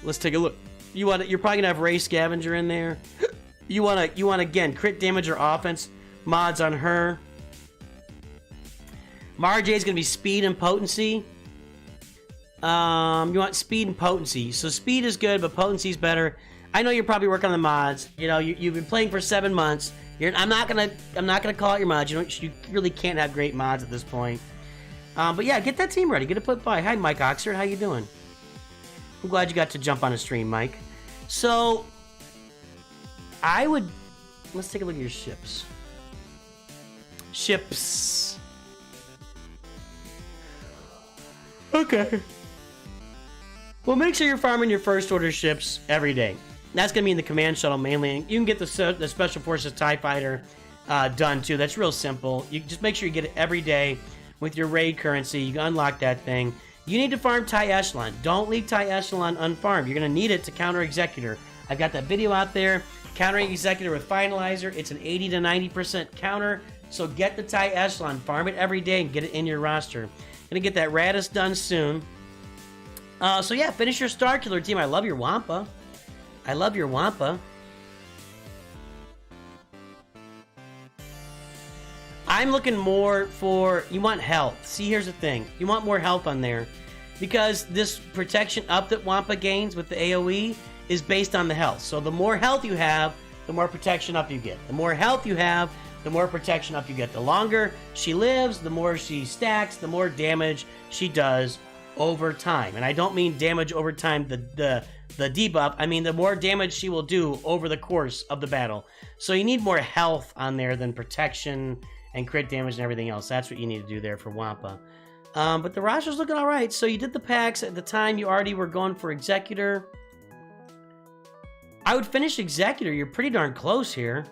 Let's take a look. You're probably gonna have Ray Scavenger in there. You want again crit damage or offense mods on her. Mara J's gonna be speed and potency. You want speed and potency. So speed is good, but potency's better. I know you're probably working on the mods. You know, you've been playing for 7 months. I'm not gonna call out your mods. You really can't have great mods at this point. But yeah, get that team ready. Get it put by. Hi, Mike Oxford. How you doing? I'm glad you got to jump on a stream, Mike. So, let's take a look at your ships. Ships. Okay. Well, make sure you're farming your first order ships every day. That's going to be in the command shuttle mainly. You can get the Special Forces TIE Fighter done too. That's real simple. You just make sure you get it every day with your raid currency. You can unlock that thing. You need to farm TIE Echelon. Don't leave TIE Echelon unfarmed. You're going to need it to counter Executor. I've got that video out there. Countering Executor with Finalizer. It's an 80 to 90% counter. So get the TIE Echelon. Farm it every day and get it in your roster. Gonna get that Radis done soon. So yeah, finish your Starkiller team. I love your Wampa. I love your Wampa. I'm looking more for... You want health. See, here's the thing. You want more health on there. Because this protection up that Wampa gains with the AoE is based on the health. So the more health you have, the more protection up you get. The more health you have, the more protection up you get. The longer she lives, the more she stacks, the more damage she does over time. And I don't mean damage over time, the debuff. I mean the more damage she will do over the course of the battle. So you need more health on there than protection and crit damage and everything else. That's what you need to do there for Wampa. But the roster's looking all right. So you did the packs at the time. You already were going for Executor. I would finish Executor. You're pretty darn close here.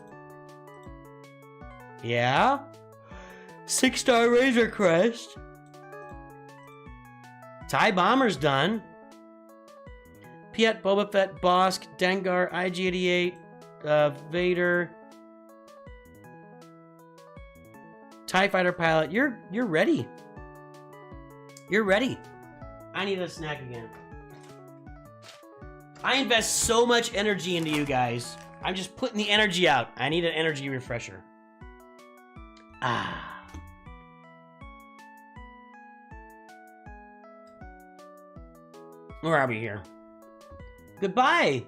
Yeah. 6-star Razor Crest. TIE Bomber's done. Piet, Boba Fett, Bosk, Dengar, IG-88, Vader. TIE Fighter Pilot. You're ready. You're ready. I need a snack again. I invest so much energy into you guys. I'm just putting the energy out. I need an energy refresher. Ah. Where are we here? Goodbye,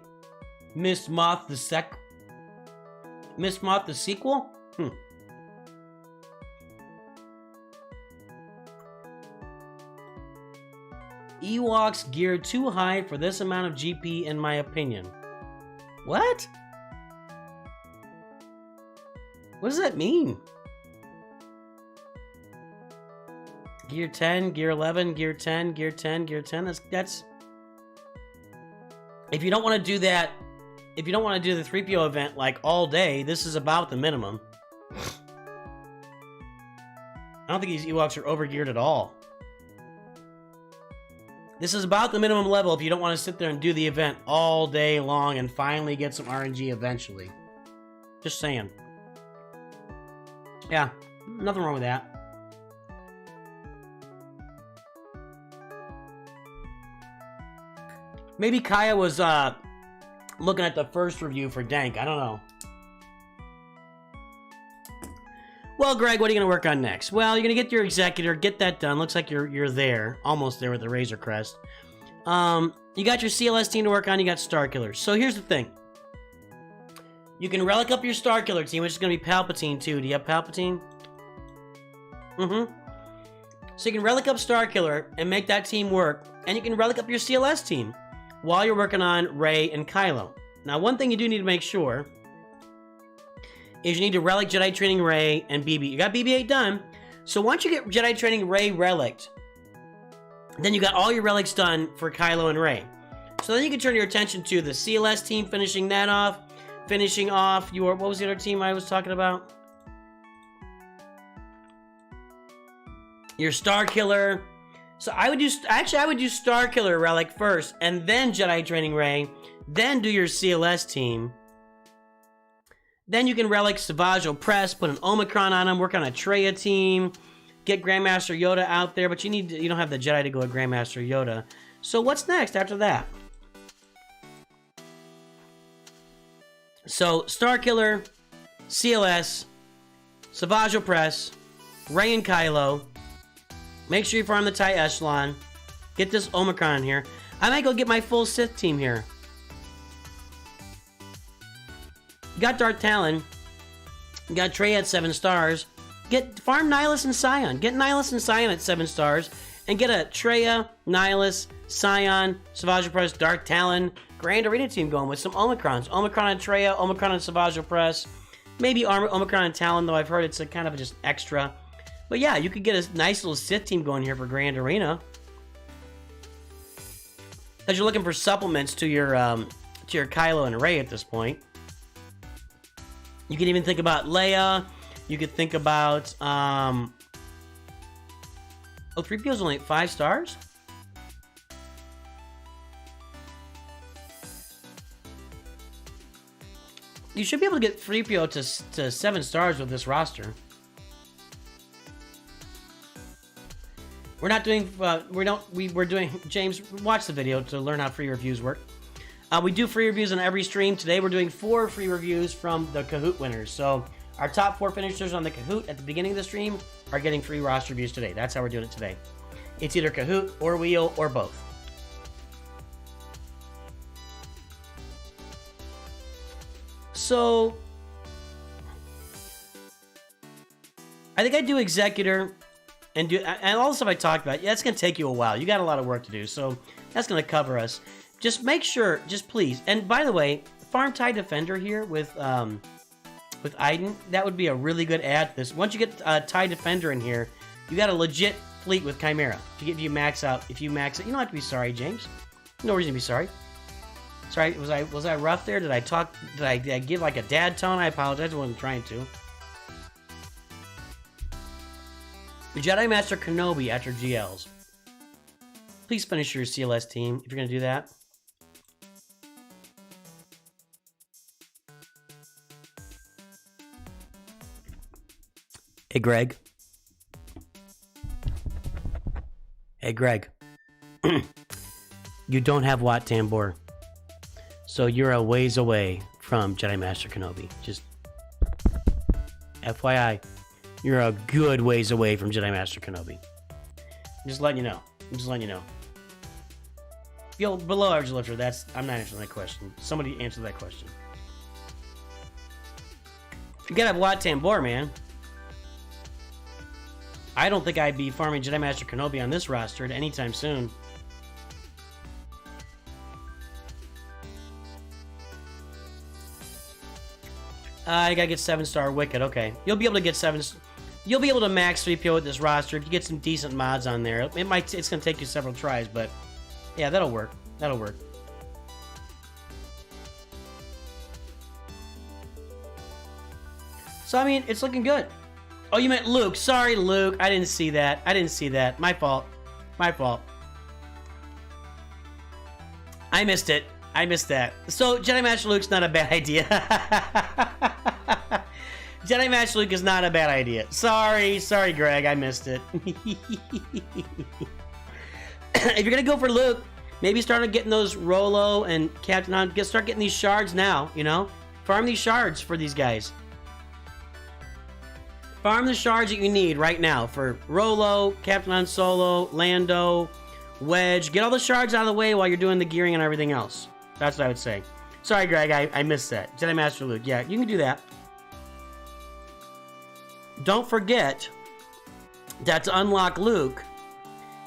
Miss Moth the Miss Moth the sequel? Ewoks geared too high for this amount of GP in my opinion. What? What does that mean? Gear 10, gear 11, gear 10, gear 10, gear 10. That's... If you don't want to do that, if you don't want to do the 3PO event like all day, this is about the minimum. I don't think these Ewoks are overgeared at all. This is about the minimum level if you don't want to sit there and do the event all day long and finally get some RNG eventually. Just saying. Yeah, nothing wrong with that. Maybe Kaya was looking at the first review for Dank. I don't know. Well, Greg, what are you going to work on next? Well, you're going to get your Executor, get that done. Looks like you're there, almost there with the Razor Crest. You got your CLS team to work on. You got Starkiller. So here's the thing. You can relic up your Starkiller team, which is going to be Palpatine too. Do you have Palpatine? Mm-hmm. So you can relic up Starkiller and make that team work, and you can relic up your CLS team while you're working on Rey and Kylo. Now, one thing you do need to make sure is you need to relic Jedi Training Rey and BB. You got BB-8 done. So once you get Jedi Training Rey relicked, then you got all your relics done for Kylo and Rey. So then you can turn your attention to the CLS team, finishing that off, finishing off your, what was the other team I was talking about? Your Starkiller. So I would do, actually I would do Starkiller relic first, and then Jedi Training Rey, then do your CLS team. Then you can relic Savage Press, put an Omicron on him, work on a Traya team, get Grandmaster Yoda out there, but you don't have the Jedi to go with Grandmaster Yoda. So what's next after that? So Starkiller, CLS, Savage Press, Rey and Kylo. Make sure you farm the TIE Echelon. Get this Omicron in here. I might go get my full Sith team here. You got Darth Talon. You got Trey at 7 stars. Farm Nihilus and Scion. Get Nihilus and Scion at 7 stars. And get a Traya, Nihilus, Scion, Savage Press, Darth Talon, Grand Arena team going with some Omicrons. Omicron and Traya, Omicron and Savage Press. Maybe Omicron and Talon, though I've heard it's a kind of just extra. But yeah, you could get a nice little Sith team going here for Grand Arena. Because you're looking for supplements to your Kylo and Rey at this point. You can even think about Leia. You could think about... Oh, 3PO's only 5 stars? You should be able to get 3PO to 7 stars with this roster. We're not doing... we're doing... James, watch the video to learn how free reviews work. We do free reviews on every stream. Today we're doing 4 free reviews from the Kahoot winners. So our top 4 finishers on the Kahoot at the beginning of the stream are getting free roster reviews today. That's how we're doing it today. It's either Kahoot or Wheel or both. So I think I do Executor and all the stuff I talked about. Yeah, it's going to take you a while. You got a lot of work to do. So that's going to cover us. Just make sure, just please. And by the way, farm TIE Defender here with Iden, that would be a really good add to this. Once you get TIE Defender in here, you got a legit fleet with Chimera. If you max out, you don't have to be sorry, James. No reason to be sorry. Sorry, was I rough there? Did I give like a dad tone? I apologize. I wasn't trying to. Jedi Master Kenobi after GLs. Please finish your CLS team if you're going to do that. Hey, Greg. Hey, Greg. You don't have Wat Tambor. So you're a ways away from Jedi Master Kenobi. Just FYI. You're a good ways away from Jedi Master Kenobi. Just letting you know. I'm just letting you know. Yo, below average lifter, I'm not answering that question. Somebody answer that question. You gotta have Wat Tambor, man. I don't think I'd be farming Jedi Master Kenobi on this roster at any time soon. I gotta get 7-star Wicked. Okay, you'll be able to get 7. You'll be able to max 3PO with this roster if you get some decent mods on there. It's gonna take you several tries, but yeah, that'll work. That'll work. So I mean, it's looking good. Oh, you meant Luke. Sorry, Luke. I didn't see that. I didn't see that. My fault. My fault. I missed it. I missed that. So Jedi Master Luke's not a bad idea. Jedi Master Luke is not a bad idea. Sorry, Greg, I missed it. If you're gonna go for Luke, maybe start getting those Rolo and Captain Han. Start getting these shards now. You know, farm these shards for these guys. Farm the shards that you need right now for Rolo, Captain Han Solo, Lando, Wedge. Get all the shards out of the way while you're doing the gearing and everything else. That's what I would say. Sorry, Greg, I missed that. Jedi Master Luke. Yeah, you can do that. Don't forget that to unlock Luke,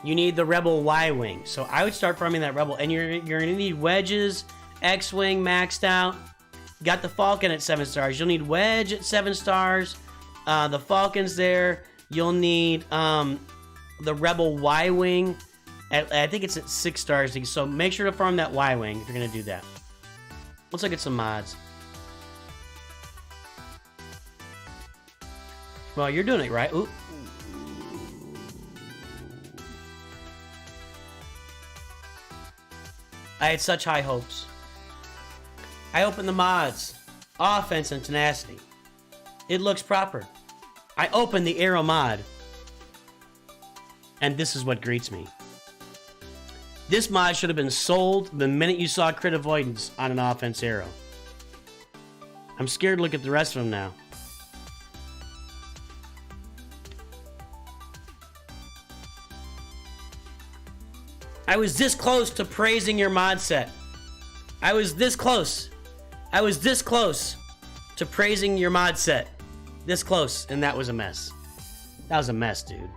you need the Rebel Y-Wing. So I would start farming that Rebel. And you're going to need Wedges, X-Wing maxed out. You got the Falcon at 7 stars. You'll need Wedge at 7 stars. The Falcon's there. You'll need the Rebel Y-Wing. I think it's at 6 stars. So make sure to farm that Y-Wing if you're going to do that. Let's look at some mods. Well, you're doing it right. Ooh. I had such high hopes. I opened the mods. Offense and tenacity. It looks proper. I opened the arrow mod. And this is what greets me. This mod should have been sold the minute you saw crit avoidance on an offense arrow. I'm scared to look at the rest of them now. I was this close to praising your mod set. I was this close. I was this close to praising your mod set. This close, and that was a mess. That was a mess, dude.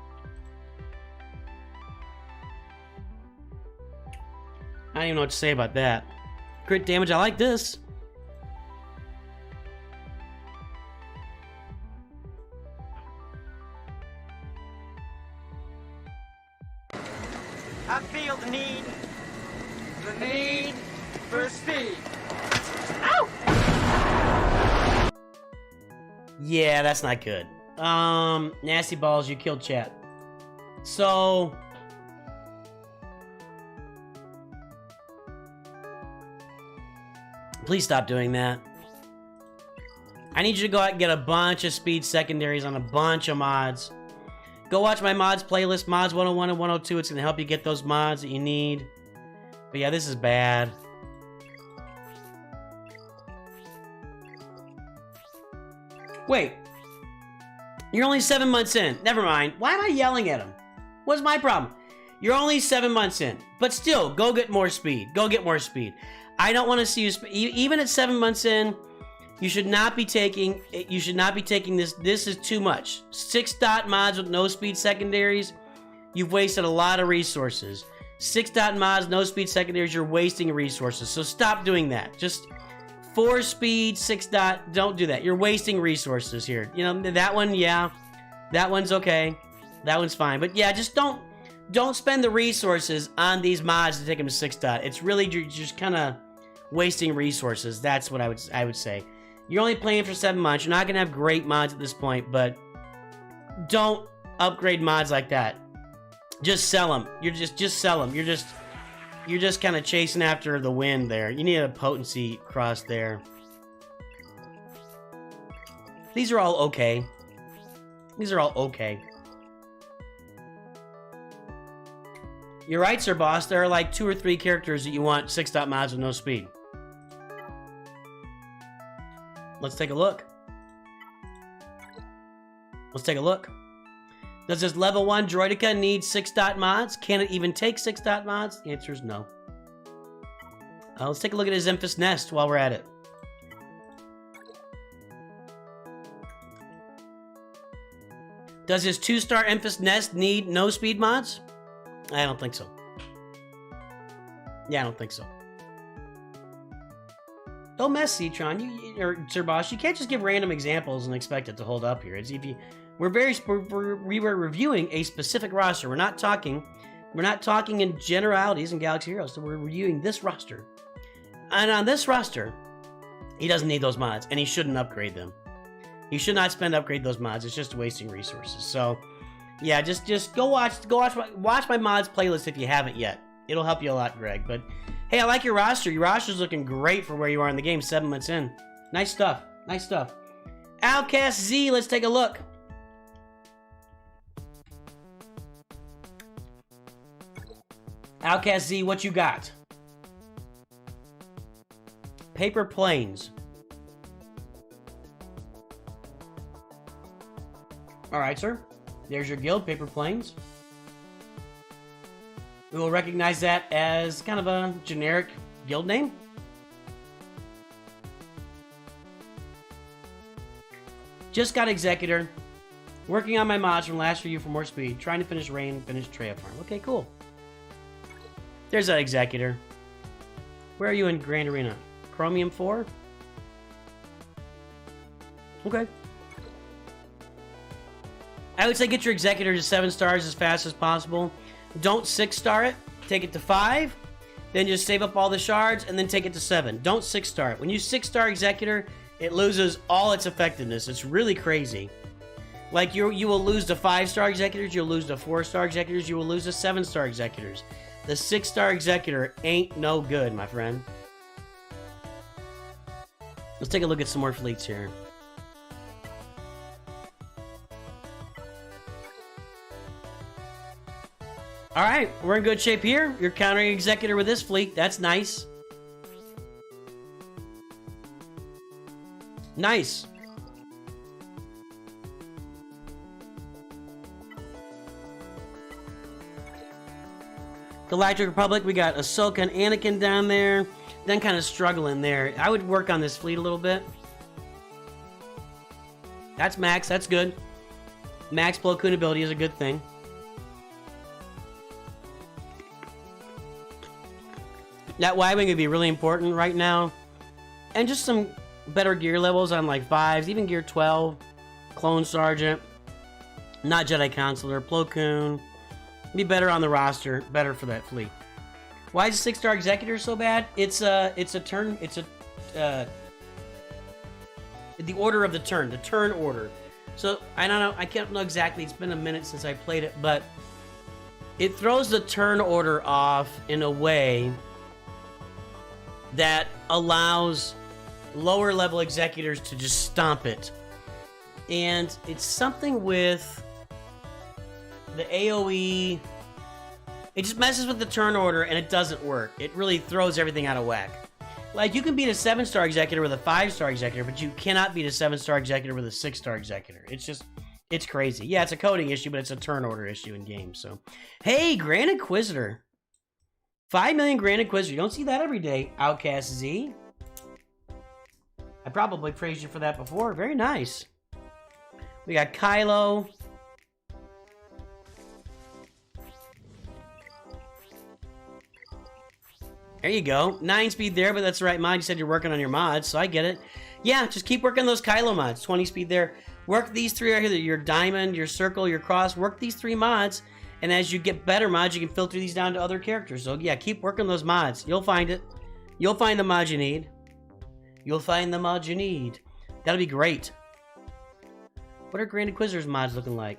I don't even know what to say about that. Crit damage, I like this. I feel the need for speed. Ow! Yeah, that's not good. Nasty balls, you killed chat. So please stop doing that. I need you to go out and get a bunch of speed secondaries on a bunch of mods. Go watch my mods playlist, mods 101 and 102. It's going to help you get those mods that you need. But yeah, this is bad. Wait. You're only 7 months in. Never mind. Why am I yelling at him? What's my problem? You're only 7 months in. But still, go get more speed. Go get more speed. I don't want to see you... Even at 7 months in, you should not be taking... You should not be taking this. This is too much. 6-dot mods with no speed secondaries. You've wasted a lot of resources. 6-dot mods, no speed secondaries. You're wasting resources. So stop doing that. Just 4 speed, 6-dot. Don't do that. You're wasting resources here. You know, that one, yeah. That one's okay. That one's fine. But yeah, just don't spend the resources on these mods to take them to 6-dot. It's really, you're just kind of wasting resources. That's what I would say. You're only playing for 7 months. You're not gonna have great mods at this point, but don't upgrade mods like that. Just sell them. Just sell them. You're just kind of chasing after the wind there. You need a potency cross there. These are all okay. These are all okay. You're right, Sir Boss. There are like 2 or 3 characters that you want 6-dot mods with no speed. Let's take a look. Let's take a look. Does this level 1 Droideka need 6-dot mods? Can it even take 6-dot mods? The answer is no. Let's take a look at his Emphas Nest while we're at it. Does his 2-star Emphas Nest need no speed mods? I don't think so. Yeah, I don't think so. Don't mess, Citron. Or Sir Boss, you can't just give random examples and expect it to hold up here. It's if you, we were reviewing a specific roster. We're not talking in generalities in Galaxy Heroes. So we're reviewing this roster, and on this roster, he doesn't need those mods, and he shouldn't upgrade them. He should not upgrade those mods. It's just wasting resources. So, yeah, just go watch my mods playlist if you haven't yet. It'll help you a lot, Greg. But hey, I like your roster. Your roster's looking great for where you are in the game. 7 months in. Nice stuff. Nice stuff. Outcast Z, let's take a look. Outcast Z, what you got? Paper Planes. Alright, sir. There's your guild, Paper Planes. We will recognize that as kind of a generic guild name. Just got Executor. Working on my mods from last review for more speed. Trying to finish Rain, finish Treya Farm. Okay, cool. There's that Executor. Where are you in Grand Arena? Chromium 4? Okay. I would say get your Executor to 7 stars as fast as possible. Don't 6-star it. Take it to 5. Then just save up all the shards and then take it to 7. Don't 6-star it. When you 6-star Executor, it loses all its effectiveness. It's really crazy. Like you will lose the 5-star Executors, you'll lose the 4-star Executors, you will lose the 7-star Executors. The 6-star Executor ain't no good, my friend. Let's take a look at some more fleets here. Alright, we're in good shape here. You're countering Executor with this fleet. That's nice. Nice. Galactic Republic, we got Ahsoka and Anakin down there. Then kind of struggling there. I would work on this fleet a little bit. That's max, that's good. Max Plo Koon ability is a good thing. That Y-Wing would be really important right now. And just some better gear levels on like 5s, even gear 12. Clone Sergeant. Not Jedi Counselor. Plo Koon. Be better on the roster. Better for that fleet. Why is the 6-star Executor so bad? It's a turn. It's the order of the turn. The turn order. So, I don't know. I can't know exactly. It's been a minute since I played it. But it throws the turn order off in a way that allows lower level Executors to just stomp it. And it's something with the AoE. It just messes with the turn order and it doesn't work. It really throws everything out of whack. Like, you can beat a 7-star Executor with a 5-star Executor, but you cannot beat a 7-star Executor with a 6-star Executor. It's just, it's crazy. Yeah, it's a coding issue, but it's a turn order issue in games. So, hey, Grand Inquisitor. 5 million Grand Inquisitor. You don't see that every day, Outcast Z. I probably praised you for that before. Very nice. We got Kylo. There you go. 9 speed there, but that's the right mod. You said you're working on your mods, so I get it. Yeah, just keep working those Kylo mods. 20 speed there. Work these 3 right here. Your diamond, your circle, your cross. Work these 3 mods. And as you get better mods, you can filter these down to other characters. So yeah, keep working those mods. You'll find it. You'll find the mod you need. You'll find the mod you need. That'll be great. What are Grand Inquisitor's mods looking like?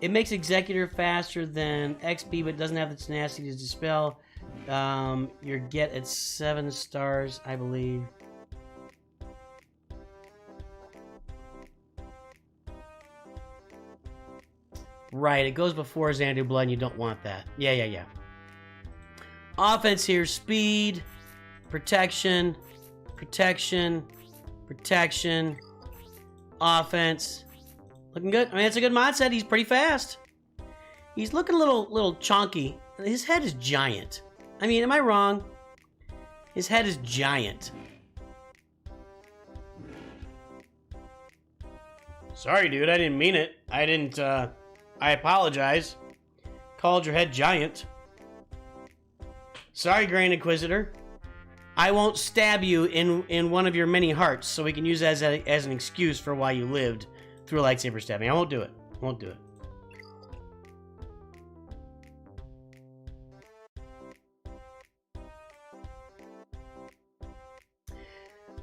It makes Executor faster than XP, but doesn't have the tenacity to dispel. Your get at 7 stars, I believe. Right, it goes before Xanadu Blood and you don't want that. Yeah. Offense here, speed, protection, offense. Looking good. I mean, it's a good mod set. He's pretty fast. He's looking a little chunky. His head is giant. I mean, am I wrong? His head is giant. Sorry, dude, I didn't mean it. I apologize. Called your head giant. Sorry, Grand Inquisitor. I won't stab you in one of your many hearts, so we can use that as an excuse for why you lived through a lightsaber stabbing. I won't do it. Won't do it.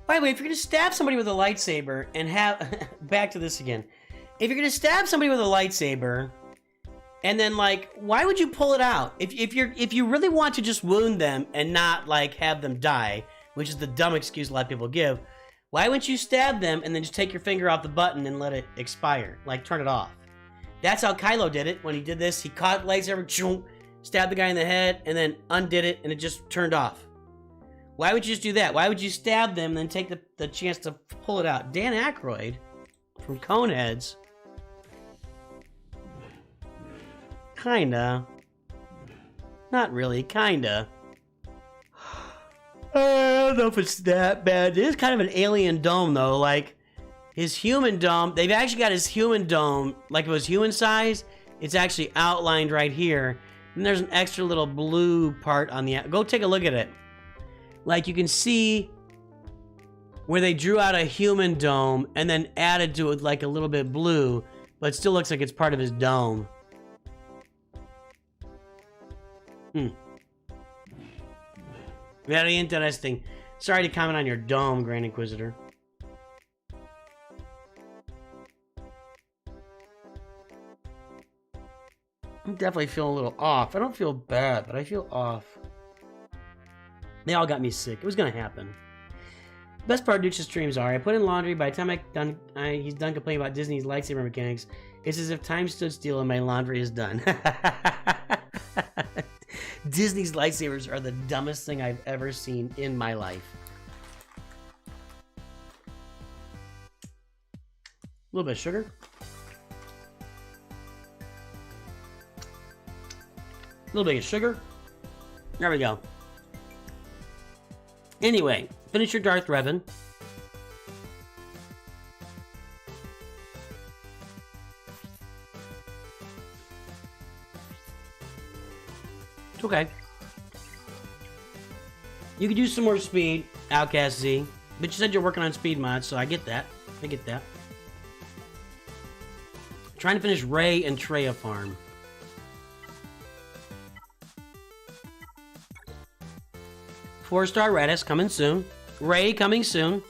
By the way, if you're gonna stab somebody with a lightsaber and have back to this again, if you're gonna stab somebody with a lightsaber, and then like, why would you pull it out? If you really want to just wound them and not like have them die, which is the dumb excuse a lot of people give, why wouldn't you stab them and then just take your finger off the button and let it expire, like turn it off? That's how Kylo did it when he did this. He caught the lightsaber, stabbed the guy in the head, and then undid it, and it just turned off. Why would you just do that? Why would you stab them and then take the chance to pull it out? Dan Aykroyd from Coneheads. Kinda. Not really, kinda. I don't know if it's that bad. It is kind of an alien dome, though. Like, his human dome, they've actually got his human dome, like it was human size. It's actually outlined right here. And there's an extra little blue part on the... Go take a look at it. Like, you can see where they drew out a human dome and then added to it like a little bit blue, but it still looks like it's part of his dome. Very interesting. Sorry to comment on your dome, Grand Inquisitor. I'm definitely feeling a little off. I don't feel bad, but I feel off. They all got me sick. It was gonna happen. Best part of Duch's streams are, I put in laundry, by the time he's done complaining about Disney's lightsaber mechanics, it's as if time stood still and my laundry is done. Disney's lightsabers are the dumbest thing I've ever seen in my life. A little bit of sugar. A little bit of sugar. There we go. Anyway, finish your Darth Revan. It's okay. You could use some more speed, Outcast Z. But you said you're working on speed mods, so I get that. I get that. Trying to finish Rey and Traya farm. Four-star Redis coming soon. Rey coming soon.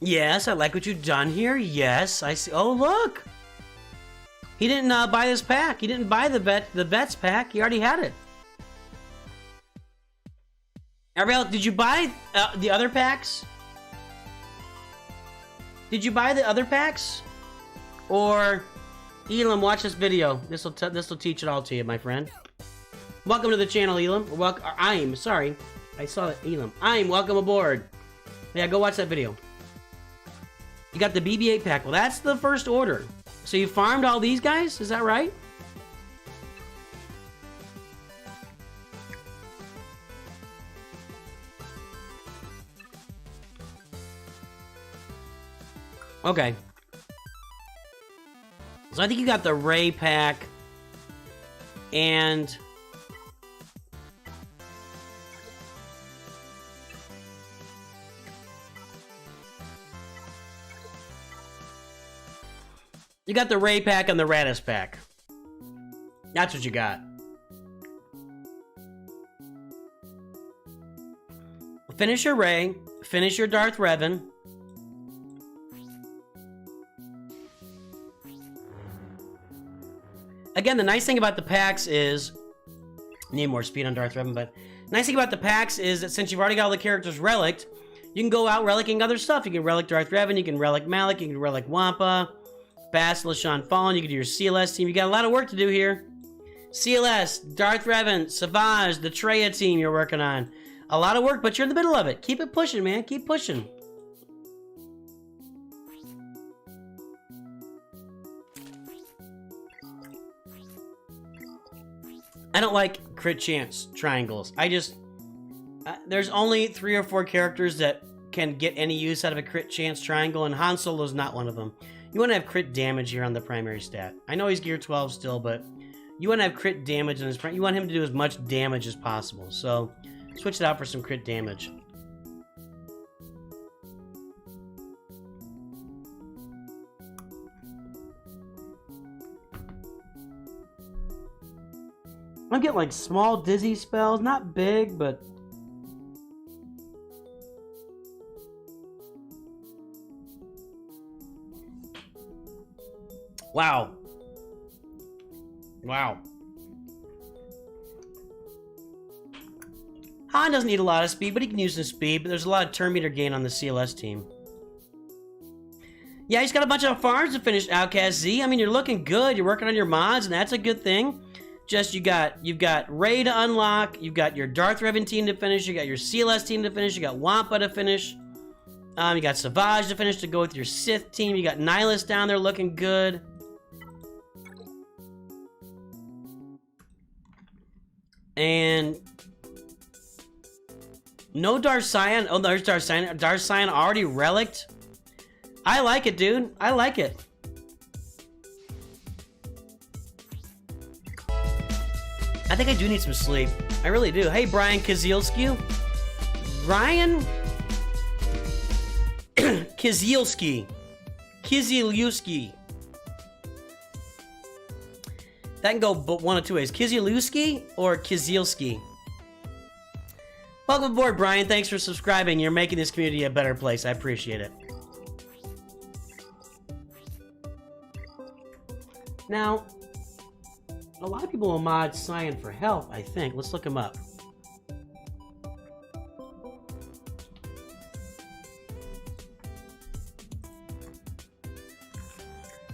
Yes, I like what you've done here. Yes, I see. Oh, look! He didn't buy this pack. He didn't buy the Vets pack. He already had it. Ariel, did you buy the other packs? Did you buy the other packs? Or, Elam, watch this video. This will teach it all to you, my friend. Welcome to the channel, Elam. I'm sorry. I saw that, Elam. Welcome aboard. Yeah, go watch that video. You got the BB-8 pack. Well, that's the first order. So you farmed all these guys? Is that right? Okay. So I think you got the Rey pack and you got the Rey pack and the Radis pack. That's what you got. Finish your Rey, finish your Darth Revan. Again, the nice thing about the packs is... Need more speed on Darth Revan, but... Nice thing about the packs is that since you've already got all the characters relicked, you can go out relicking other stuff. You can relic Darth Revan, you can relic Malik, you can relic Wampa, Bastila, Sean Fallen, you can do your CLS team. You got a lot of work to do here. CLS, Darth Revan, Savage, the Traya team you're working on. A lot of work, but you're in the middle of it. Keep it pushing, man. Keep pushing. I don't like crit chance triangles. There's only 3 or 4 characters that can get any use out of a crit chance triangle, and Han Solo's not one of them. You want to have crit damage here on the primary stat. I know he's gear 12 still, but you want to have crit damage in his you want him to do as much damage as possible. So switch it out for some crit damage. I'm getting like small dizzy spells, not big, but wow. Wow. Han doesn't need a lot of speed, but he can use some speed, but there's a lot of turn meter gain on the CLS team. Yeah, he's got a bunch of farms to finish, Outcast Z. I mean, you're looking good. You're working on your mods, and that's a good thing. Just you've got Rey to unlock, you've got your Darth Revan team to finish, you got your CLS team to finish, you got Wampa to finish, you got Savage to finish to go with your Sith team, you got Nihilus down there looking good. And no Darth Sion. Oh, there's Darth Sion. Darth Sion already relicked. I like it, dude. I like it. I think I do need some sleep. I really do. Hey, Brian Kazielski. Brian Kazielski. Kizielewski. That can go but one of two ways. Kizielewski or Kizielski. Welcome aboard, Brian. Thanks for subscribing. You're making this community a better place. I appreciate it. Now, a lot of people will mod Cyan for health, I think. Let's look him up.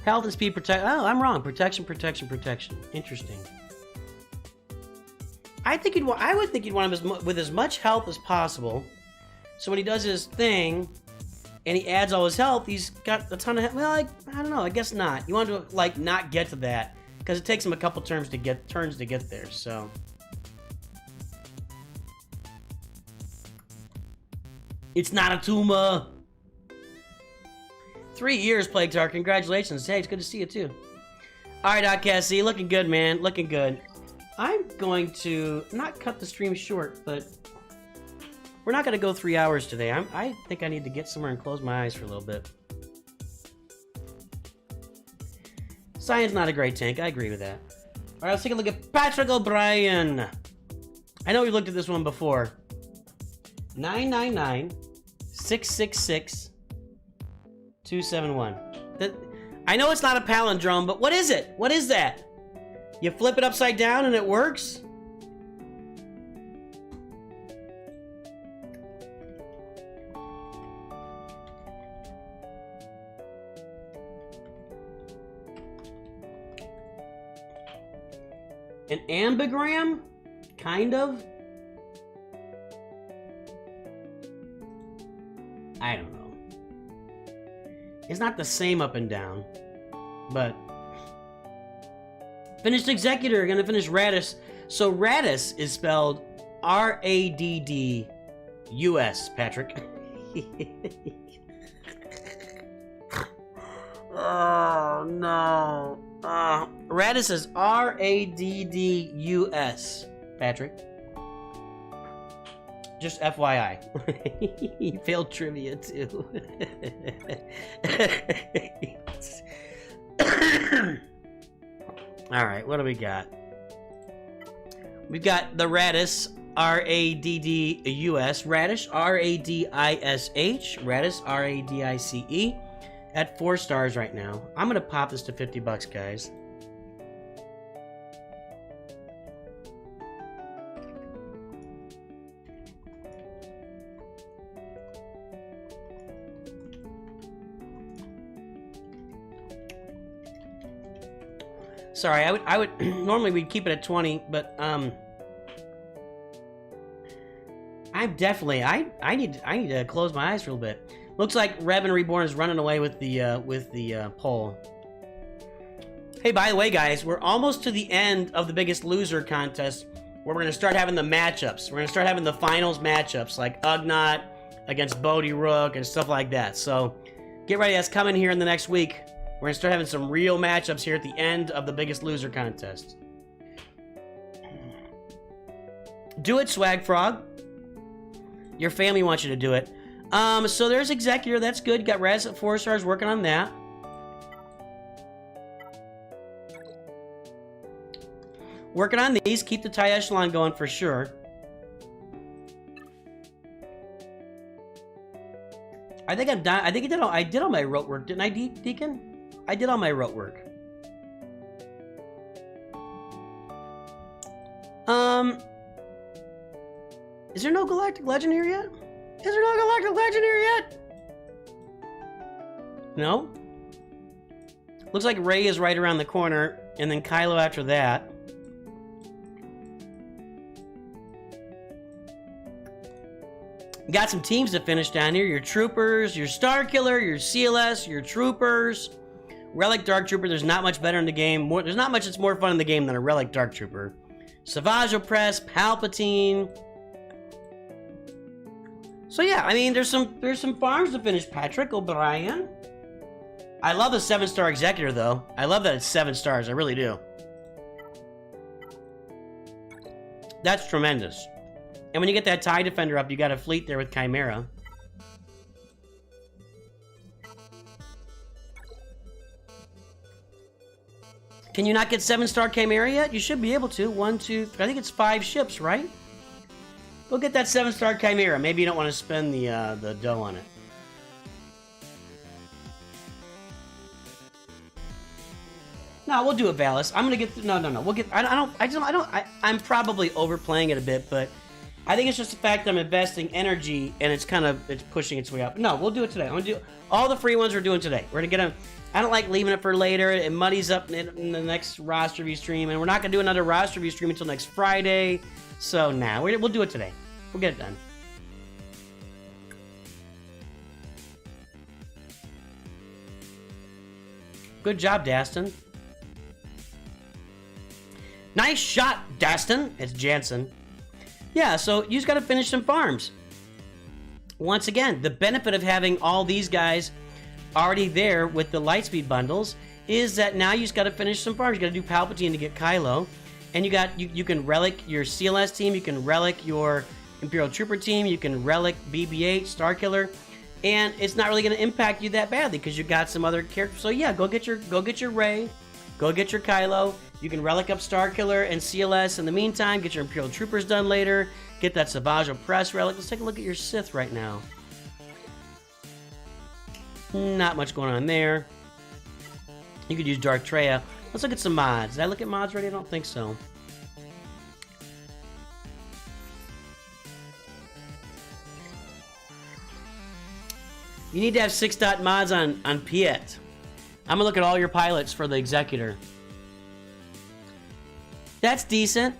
Health and speed protect. Oh, I'm wrong. Protection, protection, protection. Interesting. I think I would think you'd want him with as much health as possible. So when he does his thing, and he adds all his health, he's got a ton of health. Well, I don't know. I guess not. You want to like not get to that because it takes him a couple turns to get there. So. It's not a tumor. 3 years, Plague Tar. Congratulations. Hey, it's good to see you too. All right, Outcast Z, looking good, man. Looking good. I'm going to not cut the stream short, but we're not going to go 3 hours today. I think I need to get somewhere and close my eyes for a little bit. Cyan's not a great tank. I agree with that. All right, let's take a look at Patrick O'Brien. I know we looked at this one before. 999-666-271. I know it's not a palindrome, but what is it? What is that? You flip it upside down and it works? An ambigram? Kind of? I don't know. It's not the same up and down, but... Finished Executor, gonna finish Radis. So Radis is spelled R-A-D-D-U-S, Patrick. Oh, no. Radis is R-A-D-D-U-S, Patrick. Just FYI. He failed trivia, too. Alright, what do we got? We've got the Radis, R-A-D-D-U-S. Radish, R-A-D-I-S-H. Radis, R-A-D-I-C-E. At 4 stars right now. I'm gonna pop this to $50, guys. Sorry, I would normally we'd keep it at 20, but I'm definitely I need to close my eyes for a little bit. Looks like Revan Reborn is running away with the poll. Hey, by the way, guys, we're almost to the end of the Biggest Loser contest, where we're gonna start having the matchups. We're gonna start having the finals matchups, like Ugnaught, against Bodie Rook and stuff like that. So get ready, that's coming here in the next week. We're gonna start having some real matchups here at the end of the Biggest Loser contest. Do it, Swag Frog. Your family wants you to do it. So there's Executor, that's good. Got Raz at 4 stars working on that. Working on these, keep the tie echelon going for sure. I think I'm done. I think I did all my rote work, didn't I, Deacon? I did all my rote work. Is there no Galactic Legend here yet? Is there no Galactic Legend here yet? No? Looks like Ray is right around the corner, and then Kylo after that. Got some teams to finish down here. Your Troopers, your Starkiller, your CLS, your Troopers. Relic Dark Trooper, there's not much better in the game. There's not much that's more fun in the game than a Relic Dark Trooper. Savage Opress, Palpatine. So yeah, I mean, there's some farms to finish. Patrick O'Brien. I love the 7-star Executor, though. I love that it's 7 stars. I really do. That's tremendous. And when you get that TIE Defender up, you got a fleet there with Chimera. Can you not get 7-star Chimera yet? You should be able to. 1, 2, 3. I think it's 5 ships, right? Go get that 7-star Chimera. Maybe you don't want to spend the dough on it. No, we'll do it, Vaillis. I'm gonna get. No. We'll get. I'm probably overplaying it a bit, but I think it's just the fact that I'm investing energy and it's pushing its way up. No, we'll do it today. I'm gonna do all the free ones we're doing today. We're gonna get them. I don't like leaving it for later. It muddies up in the next roster review stream, and we're not gonna do another roster review stream until next Friday. So now we'll do it today. We'll get it done. Good job, Daston. Nice shot, Daston. It's Jansen. Yeah, so you just got to finish some farms. Once again, the benefit of having all these guys already there with the Lightspeed bundles is that now you just got to finish some farms. You got to do Palpatine to get Kylo, and you can relic your CLS team, you can relic your Imperial Trooper team, you can relic BB-8, Starkiller, and it's not really going to impact you that badly because you got some other characters. So yeah, go get your Rey, go get your Kylo. You can relic up Starkiller and CLS in the meantime. Get your Imperial Troopers done later. Get that Savage Opress relic. Let's take a look at your Sith right now. Not much going on there. You could use Dark Treya. Let's look at some mods. Did I look at mods already? I don't think so. You need to have 6-dot mods on Piet. I'm gonna look at all your pilots for the Executor. That's decent.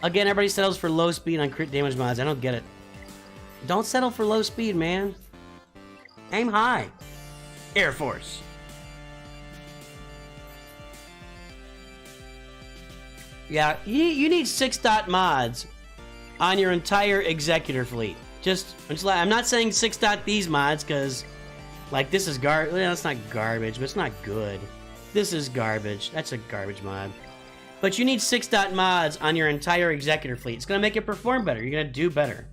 Again, everybody settles for low speed on crit damage mods. I don't get it. Don't settle for low speed, man. Aim high. Air Force. Yeah, you need 6-dot mods on your entire Executor fleet. I'm not saying 6-dot these mods, because, like, this is garbage. Well, it's not garbage, but it's not good. This is garbage. That's a garbage mod. But you need 6-dot mods on your entire Executor fleet. It's going to make it perform better. You're going to do better.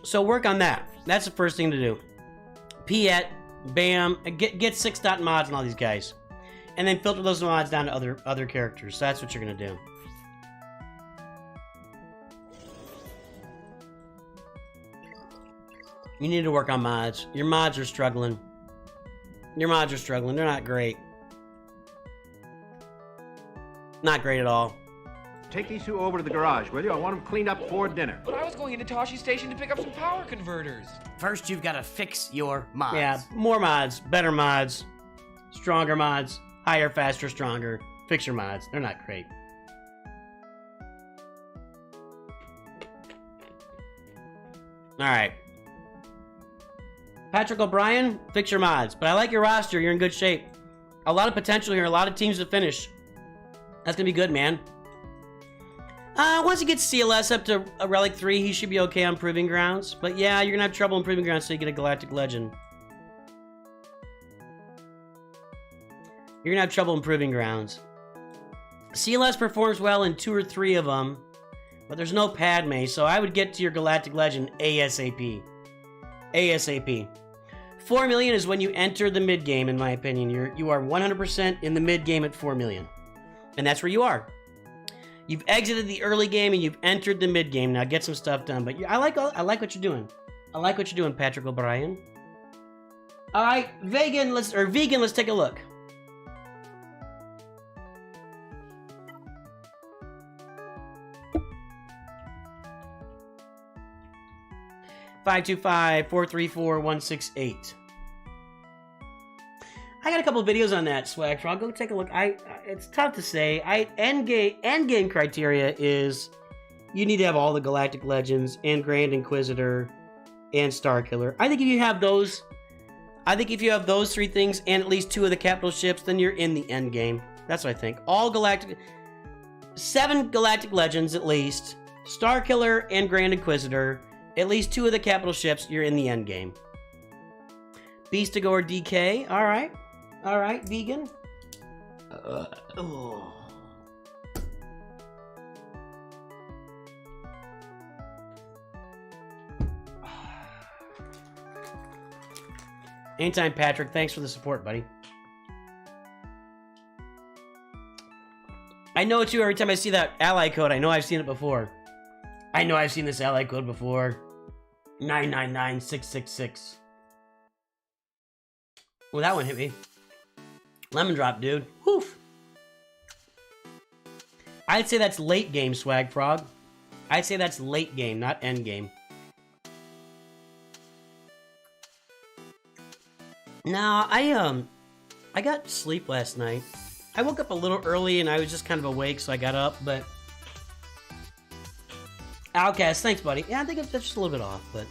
So work on that. That's the first thing to do. Piet, bam, get 6-dot mods on all these guys. And then filter those mods down to other characters. So that's what you're going to do. You need to work on mods. Your mods are struggling. They're not great. Not great at all. Take these two over to the garage, will you? I want them cleaned up for dinner. But I was going into Tashi Station to pick up some power converters. First, you've got to fix your mods. Yeah, more mods, better mods, stronger mods, higher, faster, stronger. Fix your mods. They're not great. All right. Patrick O'Brien, fix your mods. But I like your roster. You're in good shape. A lot of potential here. A lot of teams to finish. That's going to be good, man. Once he gets CLS up to a Relic 3, he should be okay on Proving Grounds. But yeah, you're going to have trouble in Proving Grounds so you get a Galactic Legend. You're going to have trouble in Proving Grounds. CLS performs well in 2 or 3 of them. But there's no Padme, so I would get to your Galactic Legend ASAP. ASAP. 4 million is when you enter the mid-game, in my opinion. You are 100% in the mid-game at 4 million. And that's where you are. You've exited the early game and you've entered the mid-game. Now get some stuff done. But I like what you're doing. I like what you're doing, Patrick O'Brien. Alright, Vaeggan, let's take a look. (525-434-168). I got a couple videos on that, Swag, so I'll go take a look. It's tough to say. End game criteria is you need to have all the Galactic Legends and Grand Inquisitor and Starkiller. I think if you have those 3 things and at least 2 of the capital ships, then you're in the end game. That's what I think. 7 Galactic Legends at least, Starkiller and Grand Inquisitor, at least 2 of the capital ships, you're in the end game. Beast to go or DK. Alright, Vaeggan. Anytime, Patrick. Thanks for the support, buddy. I know it too. Every time I see that ally code, I know I've seen it before. I know I've seen this ally code before. 999666. Well, that one hit me. Lemon drop, dude. Woof. I'd say that's late game, Swag Frog. I'd say that's late game, not end game. Nah, I got sleep last night. I woke up a little early and I was just kind of awake, so I got up, but... Outcast, thanks, buddy. Yeah, I think that's just a little bit off, but...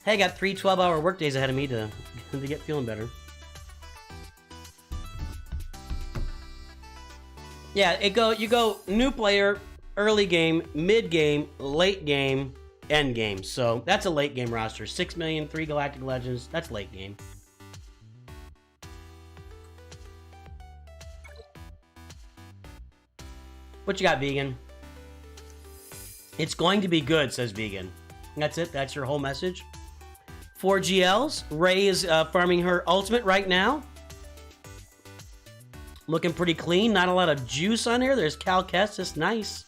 Hey, I got 3 12-hour workdays ahead of me to get feeling better. Yeah, you go new player, early game, mid game, late game, end game. So that's a late game roster. 6 million, 3 Galactic Legends. That's late game. What you got, Vaeggan? It's going to be good, says Vaeggan. That's it. That's your whole message. 4 GLs. Ray is farming her ultimate right now. Looking pretty clean. Not a lot of juice on here. There's Cal Kestis. Nice.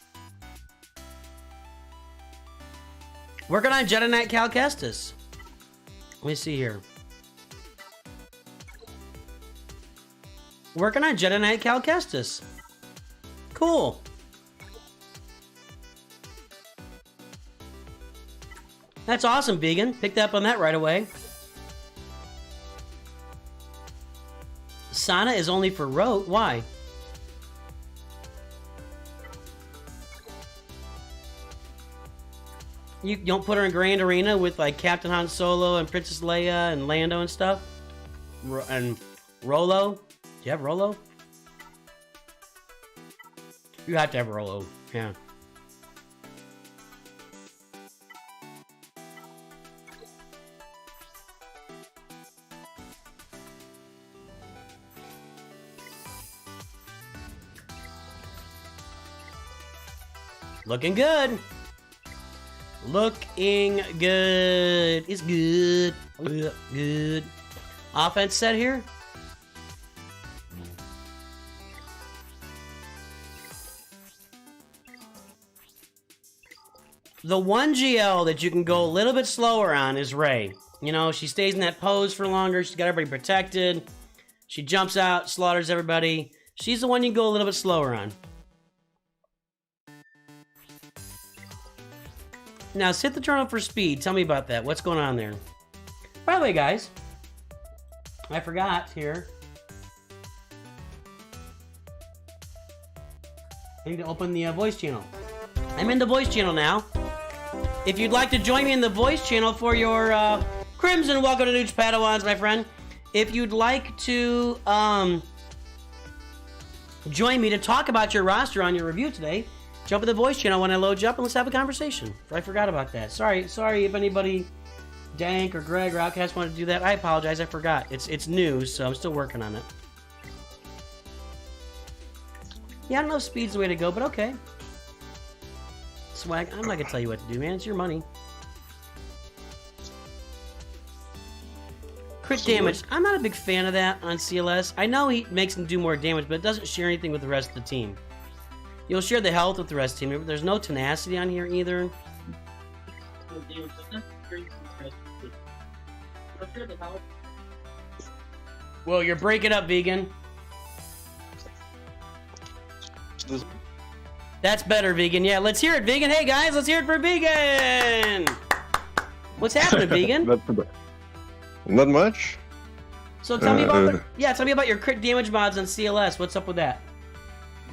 Working on Jedi Knight Cal Kestis. Let me see here. Working on Jedi Knight Cal Kestis. Cool. That's awesome, Vaeggan. Picked up on that right away. Sana is only for Rote. Why? You don't put her in Grand Arena with like Captain Han Solo and Princess Leia and Lando and stuff? And Rolo? Do you have Rolo? You have to have Rolo. Yeah. Looking good. Looking good. It's good. Good. Offense set here. The one GL that you can go a little bit slower on is Rey. You know, she stays in that pose for longer. She's got everybody protected. She jumps out, slaughters everybody. She's the one you can go a little bit slower on. Now, sit the turn up for speed. Tell me about that. What's going on there? By the way, guys, I forgot here. I need to open the voice channel. I'm in the voice channel now. If you'd like to join me in the voice channel for your Crimson, welcome to Nooch Padawans, my friend. If you'd like to join me to talk about your roster on your review today, jump in the voice channel when I load you up and let's have a conversation. I forgot about that. Sorry if anybody, Dank or Greg or Outcast wanted to do that. I apologize, I forgot. It's new, so I'm still working on it. Yeah, I don't know if speed's the way to go, but okay. Swag, I'm not gonna tell you what to do, man. It's your money. Crit damage. I'm not a big fan of that on CLS. I know he makes him do more damage, but it doesn't share anything with the rest of the team. You'll share the health with the rest of the team, but there's no tenacity on here either. Well, you're breaking up, Vaeggan. That's better, Vaeggan. Yeah, let's hear it, Vaeggan. Hey, guys, let's hear it for Vaeggan. What's happening, Vaeggan? Not much. So tell me about tell me about your crit damage mods on CLS. What's up with that?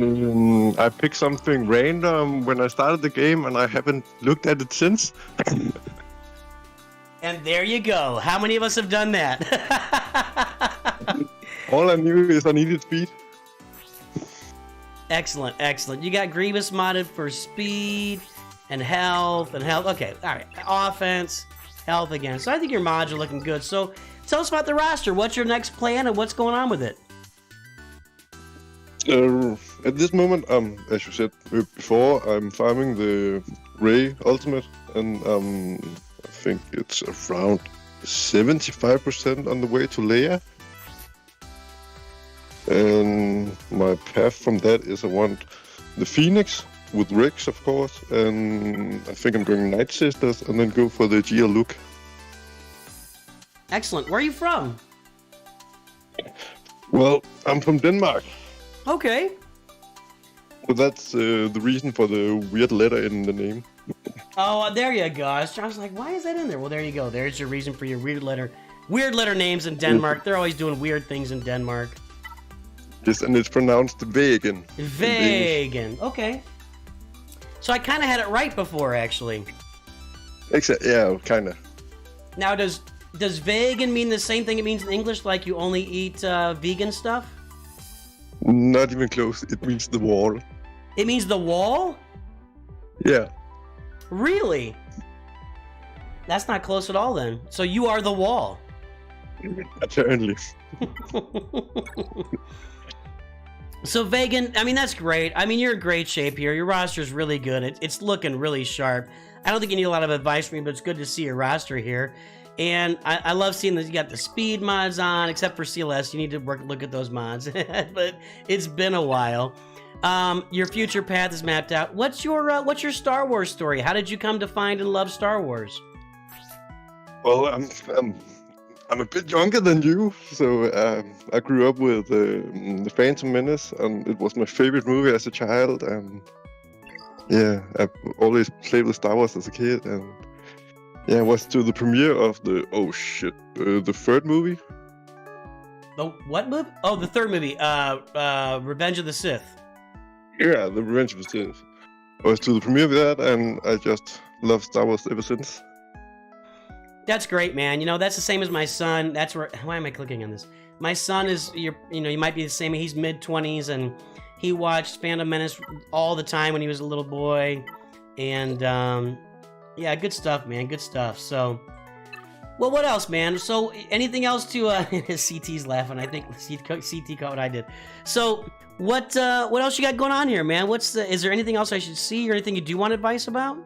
I picked something random when I started the game, and I haven't looked at it since. And there you go. How many of us have done that? All I knew is I needed speed. Excellent, excellent. You got Grievous modded for speed and health. Okay, all right. Offense, health again. So I think your mods are looking good. So tell us about the roster. What's your next plan and what's going on with it? At this moment, as you said before, I'm farming the Ray Ultimate, and I think it's around 75% on the way to Leia. And my path from that is I want the Phoenix with Rex, of course, and I think I'm going Night Sisters and then go for the GL look. Excellent. Where are you from? Well, I'm from Denmark. Okay. So that's the reason for the weird letter in the name. Oh, there you go. I was like, why is that in there? Well, there you go. There's your reason for your weird letter names in Denmark. They're always doing weird things in Denmark. Yes, and it's pronounced Vaeggan. Vaeggan. Okay. So I kind of had it right before, actually. Yeah, kind of. Now, does Vaeggan mean the same thing it means in English, like you only eat vegan stuff? Not even close. It means the wall. It means the wall? Yeah. Really? That's not close at all, then. So you are the wall. Apparently. So Vaeggan, I mean, that's great. I mean, you're in great shape here. Your roster's really good. It's looking really sharp. I don't think you need a lot of advice from me, but it's good to see your roster here. And I love seeing that you got the speed mods on, except for CLS. You need to look at those mods. But it's been a while. Your future path is mapped out. What's your Star Wars story? How did you come to find and love Star Wars? Well, I'm a bit younger than you, so I grew up with The Phantom Menace, and it was my favorite movie as a child, and yeah, I always played with Star Wars as a kid, and yeah, I was to the premiere of the third movie. The what movie? Oh, the third movie, Revenge of the Sith. Yeah, the Revenge of the Sith. I was to the premiere of that, and I just love Star Wars ever since. That's great, man. You know, that's the same as my son. That's where. Why am I clicking on this? My son is, you might be the same. He's mid-20s, and he watched Phantom Menace all the time when he was a little boy. And, yeah, good stuff, man. Good stuff. So, well, what else, man? So, anything else to, CT's laughing. I think CT caught what I did. So, what else you got going on here, man? Is there anything else I should see or anything you do want advice about?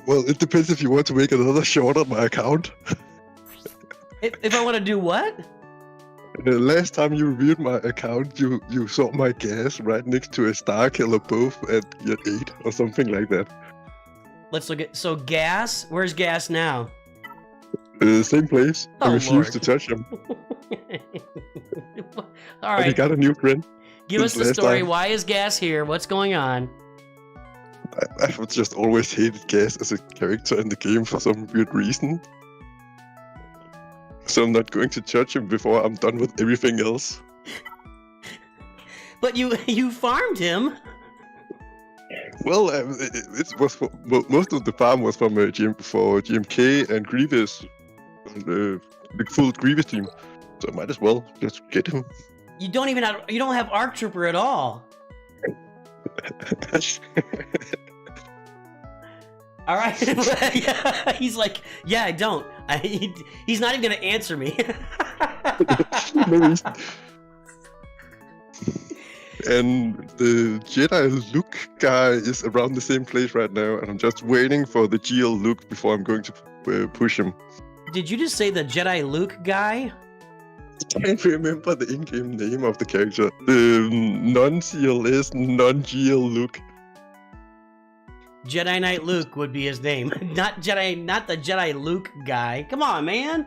Well, it depends if you want to make another short on my account. If I want to do what? Last time you reviewed my account, you saw my gas right next to a Star Killer both at year 8 or something like that. Let's look at... So, Gas? Where's Gas now? Same place. Oh, I refused to touch him. All right. But he got a new friend. Give us the story. Why is Gas here? What's going on? I've just always hated Gas as a character in the game for some weird reason. So I'm not going to judge him before I'm done with everything else. But you farmed him. Well, it was most of the farm was from GMK and Grievous. the full Grievous team, so I might as well just get him. You don't have Arc Trooper at all. All right. Yeah, he's like, yeah, I don't. He's not even gonna answer me. And the Jedi Luke guy is around the same place right now, and I'm just waiting for the GL Luke before I'm going to push him. Did you just say the Jedi Luke guy? I can't remember the in-game name of the character. The non-CLS, non-GL Luke. Jedi Knight Luke would be his name. Not the Jedi Luke guy. Come on, man.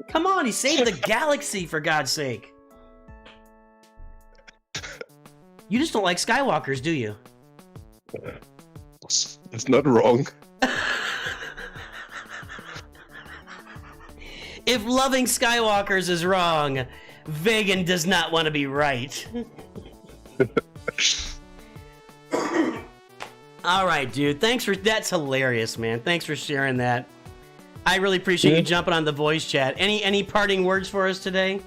Come on, he saved the galaxy, for God's sake. You just don't like Skywalkers, do you? That's not wrong. If loving Skywalkers is wrong, Vaeggan does not want to be right. All right, dude. That's hilarious, man. Thanks for sharing that. I really appreciate you jumping on the voice chat. Any parting words for us today?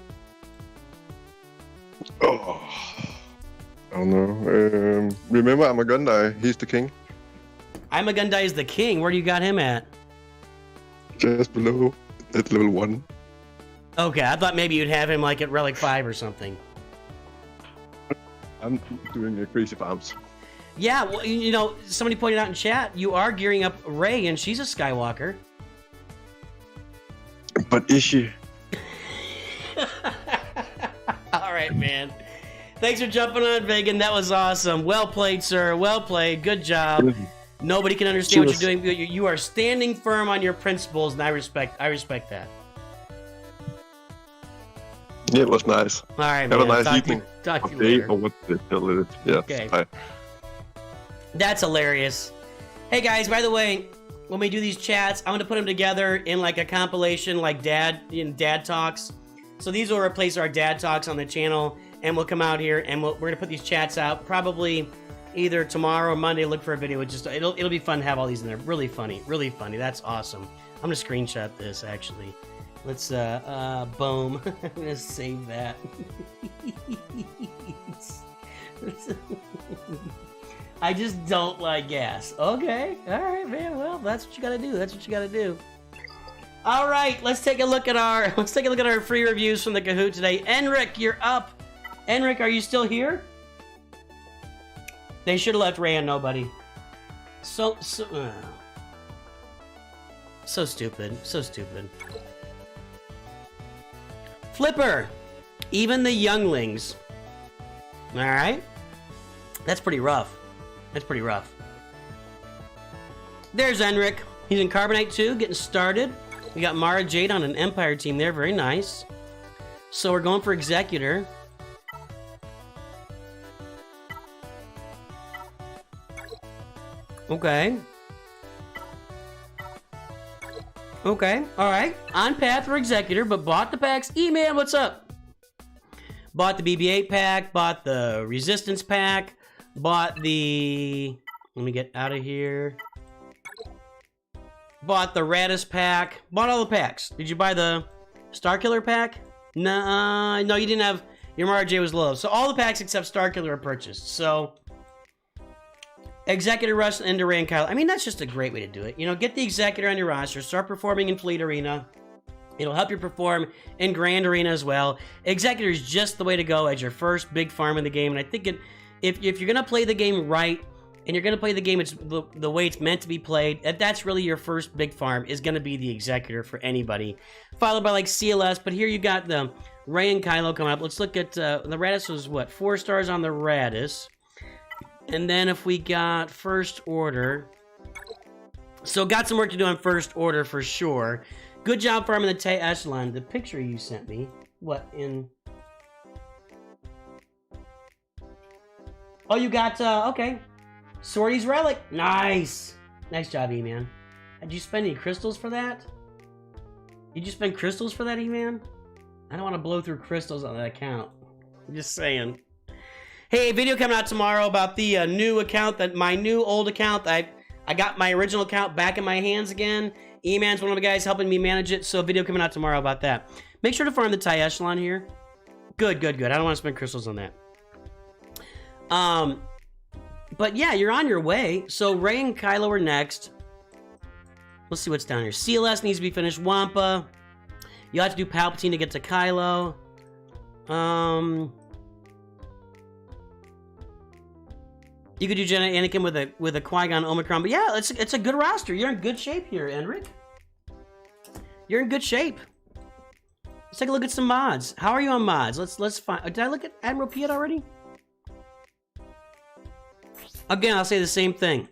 Oh, I don't know. Remember, I'm a Gundai. He's the king. I'm a Gundai is the king. Where do you got him at? Just below at level 1. Okay, I thought maybe you'd have him like at Relic 5 or something. I'm doing crazy farms. Yeah, well, you know, somebody pointed out in chat, you are gearing up Rey, and she's a Skywalker. But is she? All right, man. Thanks for jumping on, Vaeggan. That was awesome. Well played, sir. Well played. Good job. Nobody can understand what you're doing. You are standing firm on your principles, and I respect that. Yeah, it was nice. All right, Have man. a nice Talk evening. To you Okay, later. or what the hell is it? Yeah. Okay. Bye. That's hilarious. Hey, guys, by the way, when we do these chats, I'm going to put them together in like a compilation like Dad Talks. So these will replace our Dad Talks on the channel, and we'll come out here, and we're going to put these chats out probably either tomorrow or Monday. Look for a video. It'll be fun to have all these in there. Really funny. Really funny. That's awesome. I'm going to screenshot this, actually. Let's, boom. I'm going to save that. I just don't like gas. Okay. All right, man. Well, that's what you got to do. That's what you got to do. All right. Let's take a look at our free reviews from the Kahoot today. Enric, you're up. Enric, are you still here? They should have left Ray and nobody. So stupid. So stupid. Flipper, even the younglings. All right. That's pretty rough. There's Enric. He's in Carbonite 2, getting started. We got Mara Jade on an Empire team there. Very nice. So we're going for Executor. Okay. Alright. On path for Executor, but bought the packs. E-Man, what's up? Bought the BB-8 pack, bought the Resistance pack, bought the... Let me get out of here. Bought the Radis pack. Bought all the packs. Did you buy the Starkiller pack? Nah, no, you didn't have... Your MRJ was low. So all the packs except Starkiller are purchased. So... Executor Rush into Ray and Kylo. I mean, that's just a great way to do it. You know, get the Executor on your roster. Start performing in Fleet Arena. It'll help you perform in Grand Arena as well. Executor is just the way to go as your first big farm in the game. And I think if you're going to play the game right, and you're going to play the game the way it's meant to be played, that's really your first big farm is going to be the Executor for anybody. Followed by like CLS, but here you got the Ray and Kylo coming up. Let's look at, the Radis was what? 4 stars on the Radis. And then if we got First Order. So got some work to do on First Order for sure. Good job farming the Tay Echelon. The picture you sent me. What in... Oh, you got, okay. Swordy's Relic. Nice. Nice job, E-Man. Did you spend any crystals for that? Did you spend crystals for that, E-Man? I don't want to blow through crystals on that account. I'm just saying. Hey, video coming out tomorrow about the new account, my new old account. I got my original account back in my hands again, E-Man's one of the guys helping me manage it, so video coming out tomorrow about that. Make sure to farm the tie echelon here. Good, good, good. I don't want to spend crystals on that. But yeah, you're on your way. So Rey and Kylo are next. Let's see what's down here. CLS needs to be finished. Wampa. You have to do Palpatine to get to Kylo. You could do Jedi Anakin with a Qui-Gon Omicron, but yeah, it's a good roster. You're in good shape here, Enric. You're in good shape. Let's take a look at some mods. How are you on mods? Let's find. Did I look at Admiral Piet already? Again, I'll say the same thing.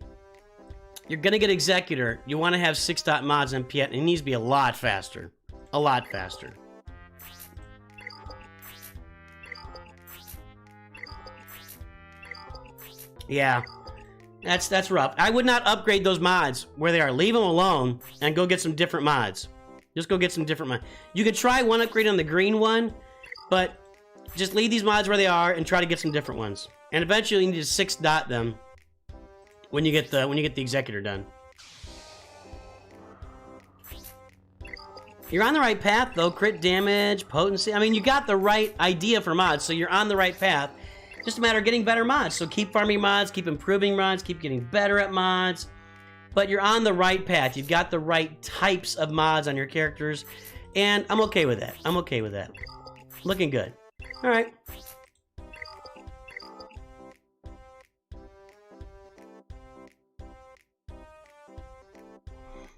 You're gonna get Executor. You want to have 6-dot mods on Piet, and it needs to be a lot faster. A lot faster. Yeah, that's rough. I would not upgrade those mods where they are. Leave them alone and go get some different mods. Just go get some different mods. You could try one upgrade on the green one, but just leave these mods where they are and try to get some different ones. And eventually you need to 6-dot them when you get the Executor done. You're on the right path though. Crit damage, potency. I mean, you got the right idea for mods, so you're on the right path. Just a matter of getting better mods. So keep farming mods, keep improving mods, keep getting better at mods. But you're on the right path. You've got the right types of mods on your characters. And I'm okay with that. I'm okay with that. Looking good. All right.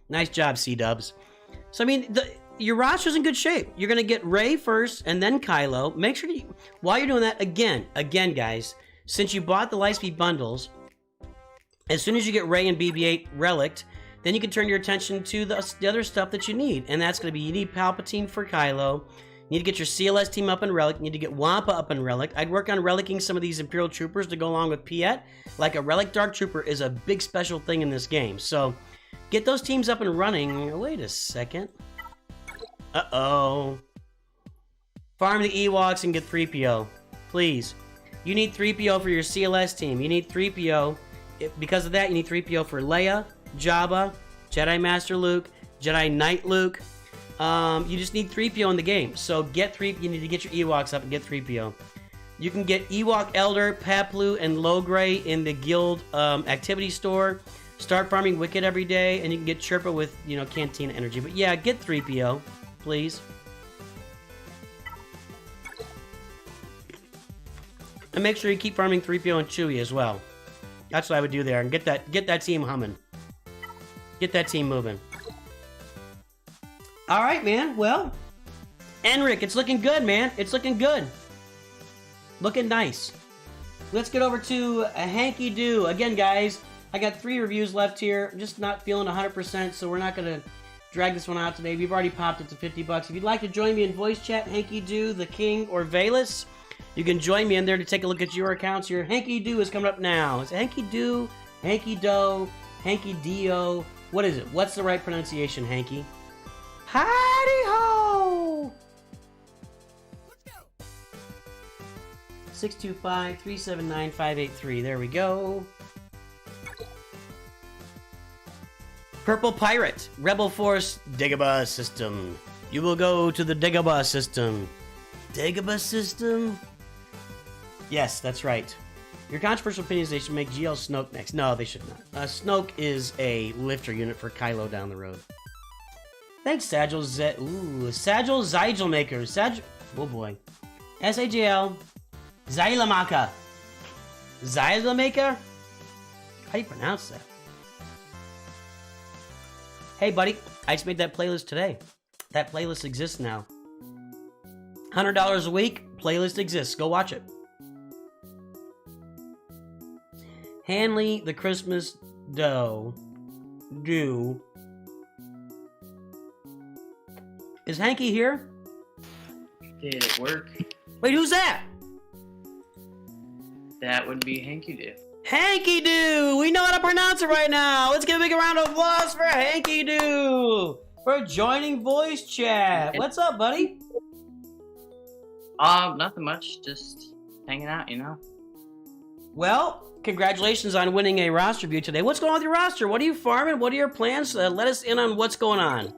Nice job, C-Dubs. So, I mean, your roster's in good shape. You're going to get Rey first and then Kylo. Make sure you, while you're doing that, again, guys, since you bought the Lightspeed bundles, as soon as you get Rey and BB-8 relicked, then you can turn your attention to the other stuff that you need. And that's going to be, you need Palpatine for Kylo. You need to get your CLS team up and relic. You need to get Wampa up and relic. I'd work on relicking some of these Imperial Troopers to go along with Piet. Like a Relic Dark Trooper is a big special thing in this game. So get those teams up and running. Wait a second. Uh-oh. Farm the Ewoks and get 3PO. Please. You need 3PO for your CLS team. You need 3PO. Because of that, you need 3PO for Leia, Jabba, Jedi Master Luke, Jedi Knight Luke. You just need 3PO in the game. So you need to get your Ewoks up and get 3PO. You can get Ewok Elder, Paplu, and Logray in the guild activity store. Start farming Wicked every day, and you can get Chirpa with, Cantina Energy. But yeah, get 3PO, please. And make sure you keep farming 3PO and Chewie as well. That's what I would do there, and get that team humming. Get that team moving. All right, man. Well, Enric, it's looking good, man. It's looking good. Looking nice. Let's get over to HankyDO. Again, guys, I got 3 reviews left here. I'm just not feeling 100%, so we're not going to drag this one out today. We've already popped it to $50. If you'd like to join me in voice chat, HankyDO, The King, or Vaillis, you can join me in there to take a look at your accounts. Your HankyDO is coming up now. It's HankyDO, HankyDO, HankyDO. What is it? What's the right pronunciation, Hanky? Howdy-ho! 625-379-583. There we go. Purple Pirate, Rebel Force, Dagobah System. You will go to the Dagobah System. Dagobah System? Yes, that's right. Your controversial opinions, they should make GL Snoke next. No, they should not. Snoke is a lifter unit for Kylo down the road. Thanks, Sagil Sagil Zygelmaker. Oh boy. SAJL Zylamaka. Zygelmaker? How do you pronounce that? Hey, buddy. I just made that playlist today. That playlist exists now. $100 a week. Playlist exists. Go watch it. Hanley, the Christmas dough. Do. Is Hanky here? Did it work? Wait, who's that? That would be HankyDO. HankyDO! We know how to pronounce it right now! Let's give a big round of applause for HankyDO! For joining voice chat. What's up, buddy? Nothing much. Just hanging out, Well, congratulations on winning a roster view today. What's going on with your roster? What are you farming? What are your plans? Let us in on what's going on.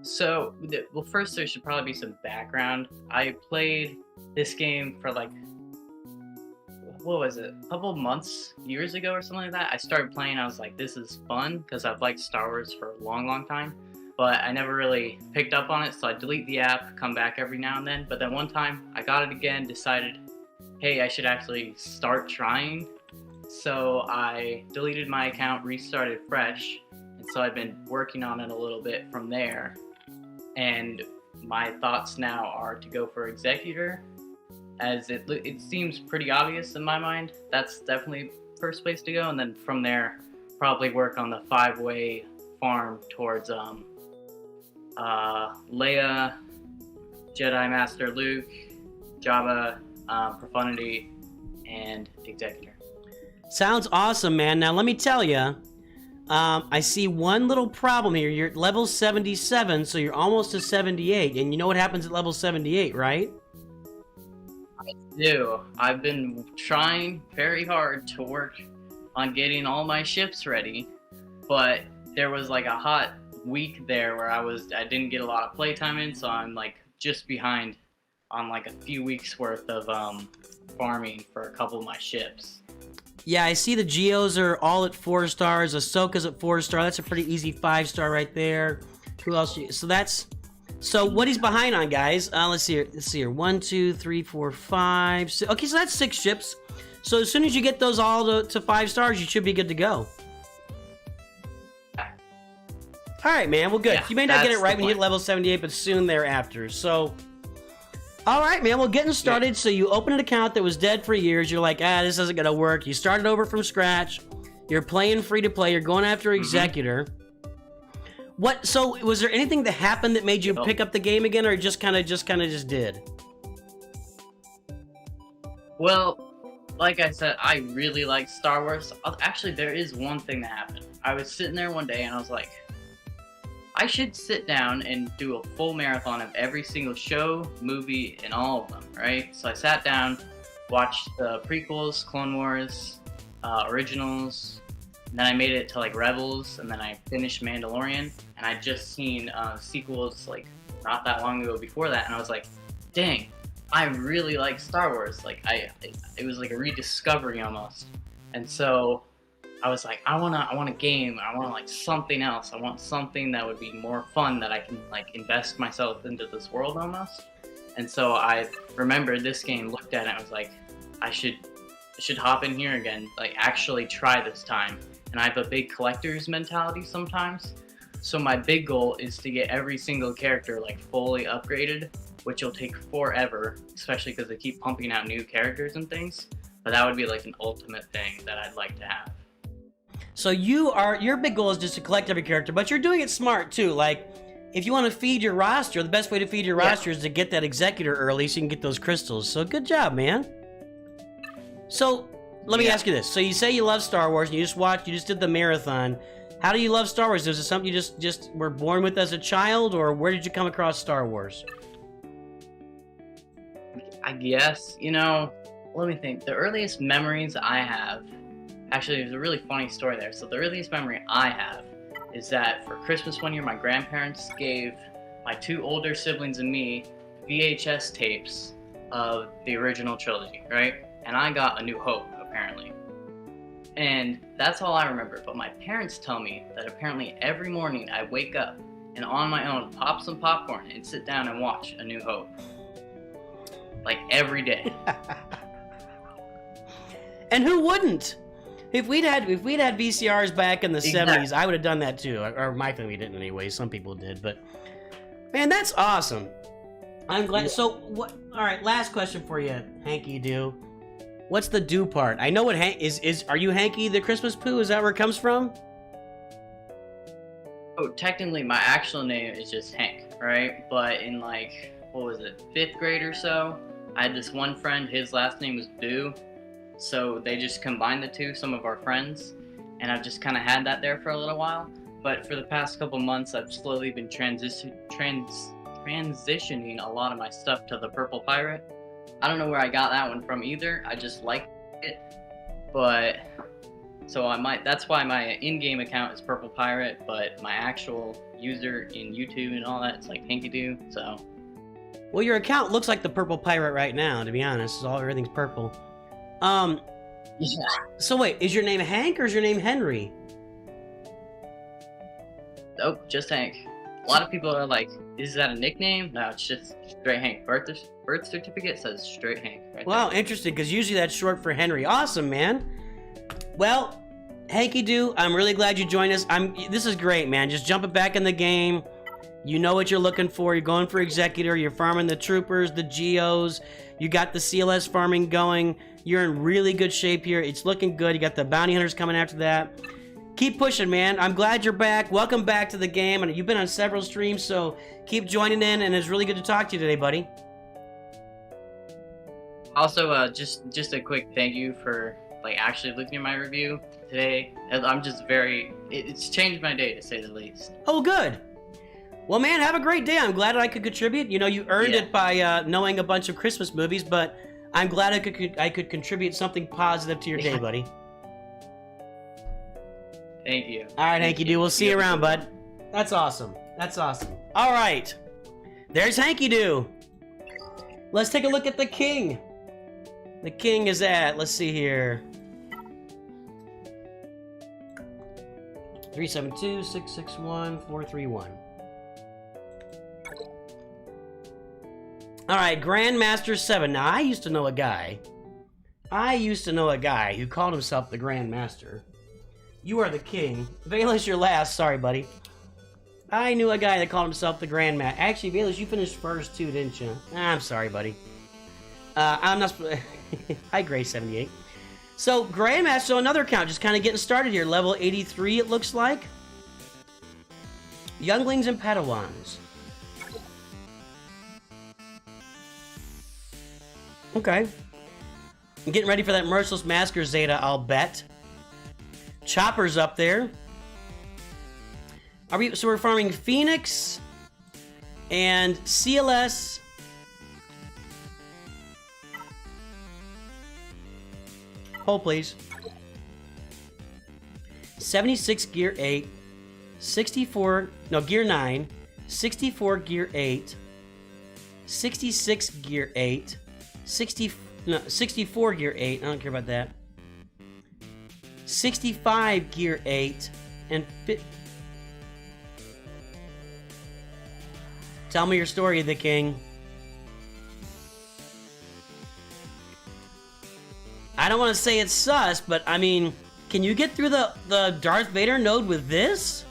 So, well, first there should probably be some background. I played this game for like, what was it, a couple months, years ago or something like that. I started playing, I was like, this is fun, because I've liked Star Wars for a long, long time. But I never really picked up on it, so I delete the app, come back every now and then. But then one time, I got it again, decided, hey, I should actually start trying. So I deleted my account, restarted fresh, and so I've been working on it a little bit from there. And my thoughts now are to go for Executor, as it seems pretty obvious in my mind. That's definitely first place to go, and then from there, probably work on the 5-way farm towards Leia, Jedi Master Luke, Jabba, Profundity, and Executor. Sounds awesome, man. Now, let me tell you, I see one little problem here. You're at level 77, so you're almost to 78. And you know what happens at level 78, right? I do. I've been trying very hard to work on getting all my ships ready, but there was like a hot week there where I didn't get a lot of playtime in, so I'm like just behind on like a few weeks worth of farming for a couple of my ships. Yeah, I see the Geos are all at 4 stars. Ahsoka's at 4-star. That's a pretty easy 5-star right there. Who else? So what he's behind on, guys? Let's see here. 1, 2, 3, 4, 5. 6. Okay, so that's 6 ships. So as soon as you get those all to 5 stars, you should be good to go. All right, man. Well, good. Yeah, you may not get it right when you hit level 78, but soon thereafter. So, all right, man. Well, getting started. Yeah. So you open an account that was dead for years. You're like, this isn't going to work. You started over from scratch. You're playing free to play. You're going after Executor. So was there anything that happened that made you pick up the game again, or just kind of did? Well, like I said, I really like Star Wars. Actually, there is one thing that happened. I was sitting there one day and I was like, I should sit down and do a full marathon of every single show, movie, and all of them, right? So I sat down, watched the prequels, Clone Wars, originals, and then I made it to like Rebels, and then I finished Mandalorian, and I'd just seen sequels like not that long ago before that, and I was like, dang, I really like Star Wars. Like it was like a rediscovery almost. And so I was like, I want a game. I want like something else. I want something that would be more fun, that I can like invest myself into this world almost. And so I remembered this game, looked at it, and I was like, I should hop in here again, like actually try this time. And I have a big collector's mentality sometimes. So my big goal is to get every single character like fully upgraded, which will take forever, especially because they keep pumping out new characters and things. But that would be like an ultimate thing that I'd like to have. So your big goal is just to collect every character, but you're doing it smart too. Like, if you want to feed your roster, the best way to feed your roster is to get that Executor early so you can get those crystals. So good job, man. So let me ask you this. So you say you love Star Wars and you just did the marathon. How do you love Star Wars? Is it something you just were born with as a child, or where did you come across Star Wars? I guess, let me think. The earliest memories I have, actually, there's a really funny story there. So the earliest memory I have is that for Christmas one year, my grandparents gave my 2 older siblings and me VHS tapes of the original trilogy, right? And I got A New Hope, apparently. And that's all I remember. But my parents tell me that apparently every morning I wake up and on my own pop some popcorn and sit down and watch A New Hope. Like every day. And who wouldn't? If we'd had VCRs back in the 70s, I would have done that too. Or my family didn't anyway. Some people did, but man, that's awesome. I'm glad. So what? All right, last question for you, HankyDO. What's the do part? I know what are you Hanky the Christmas Poo? Is that where it comes from? Oh, technically my actual name is just Hank, right? But in like, what was it, 5th grade or so, I had this one friend, his last name was Boo. So they just combined the two, some of our friends, and I've just kind of had that there for a little while. But for the past couple months, I've slowly been transitioning a lot of my stuff to the Purple Pirate. I don't know where I got that one from either. I just like it, but so that's why my in-game account is Purple Pirate, but my actual user in YouTube and all that, it's like HankyDO. So, well, your account looks like the Purple Pirate right now. To be honest, everything's purple. Yeah. So wait, is your name Hank or is your name Henry? Oh, just Hank. A lot of people are like, is that a nickname? No, it's just straight Hank. Birth certificate says straight Hank. Right Wow, there. interesting, because usually that's short for Henry. Awesome, man. Well, HankyDO, I'm really glad you joined us. This is great, man. Just jumping back in the game. You know what you're looking for. You're going for Executor. You're farming the Troopers, the Geos. You got the CLS farming going. You're in really good shape here. It's looking good. You got the Bounty Hunters coming after that. Keep pushing, man. I'm glad you're back. Welcome back to the game. And you've been on several streams, so keep joining in. And it's really good to talk to you today, buddy. Also, just a quick thank you for actually looking at my review today. I'm just it's changed my day, to say the least. Oh, good. Well, man, have a great day. I'm glad I could contribute. You know, you earned it by knowing a bunch of Christmas movies, but I'm glad I could contribute something positive to your day, buddy. Thank you. All right, HankyDO. We'll see you around, bud. That's awesome. That's awesome. All right. There's HankyDO. Let's take a look at the king. The king is at, let's see here, 372-661-431. All right, Grandmaster 7. Now, I used to know a guy who called himself the Grandmaster. You are the king. Vaillis, you're last. Sorry, buddy. I knew a guy that called himself the Grandmaster. Actually, Vaillis, you finished first too, didn't you? I'm sorry, buddy. I'm not... Hi, Gray78. So, Grandmaster, another account, just kind of getting started here. Level 83, it looks like. Younglings and Padawans. Okay. I'm getting ready for that Merciless Massacre Zeta, I'll bet. Chopper's up there. So we're farming Phoenix and CLS. Hold, please. 76 gear 8, 64, no, gear 9, 64 gear 8, 66 gear 8, 64 gear 8, I don't care about that. 65 gear 8, and tell me your story, the king. I don't want to say it's sus, but I mean, can you get through the Darth Vader node with this?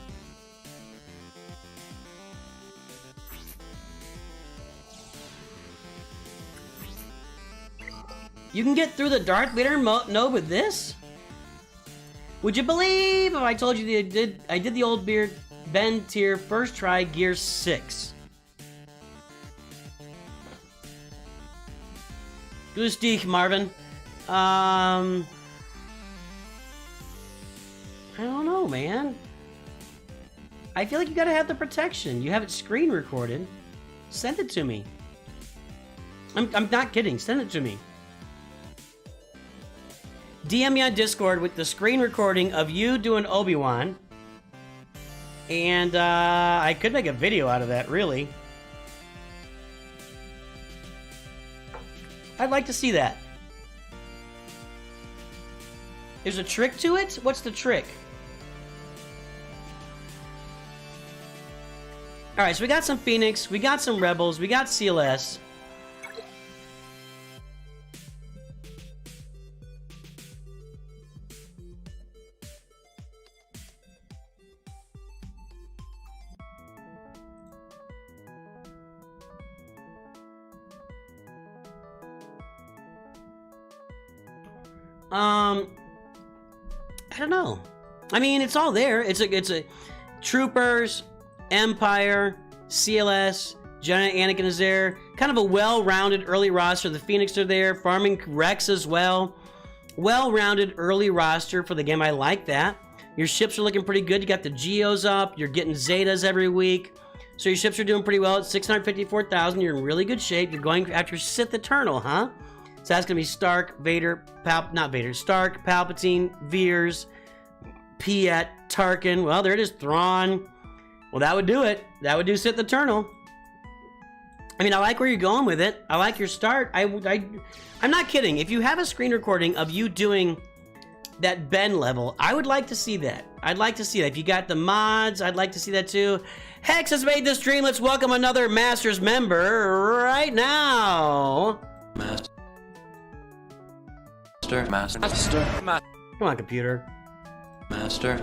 You can get through the Darth Vader node with this? Would you believe if I told you that I did the old beard Ben tier first try gear 6? Goose Marvin. I don't know, man. I feel like you gotta have the protection. You have it screen recorded. Send it to me. I'm not kidding. Send it to me. DM me on Discord with the screen recording of you doing Obi-Wan. And I could make a video out of that, really. I'd like to see that. There's a trick to it? What's the trick? Alright, so we got some Phoenix, we got some Rebels, we got CLS. I don't know. I mean, it's all there. It's a Troopers, Empire, CLS, General Anakin is there. Kind of a well-rounded early roster. The Phoenix are there. Farming Rex as well. Well-rounded early roster for the game. I like that. Your ships are looking pretty good. You got the Geos up. You're getting Zetas every week. So your ships are doing pretty well at 654,000. You're in really good shape. You're going after Sith Eternal, huh? So that's going to be Stark, Vader, Stark, Palpatine, Veers, Piet, Tarkin. Well, there it is, Thrawn. Well, that would do it. That would do Sith Eternal. I mean, I like where you're going with it. I like your start. I'm not kidding. If you have a screen recording of you doing that Ben level, I would like to see that. I'd like to see that. If you got the mods, I'd like to see that too. Hex has made this stream. Let's welcome another Masters member right now. Come on, computer. Master.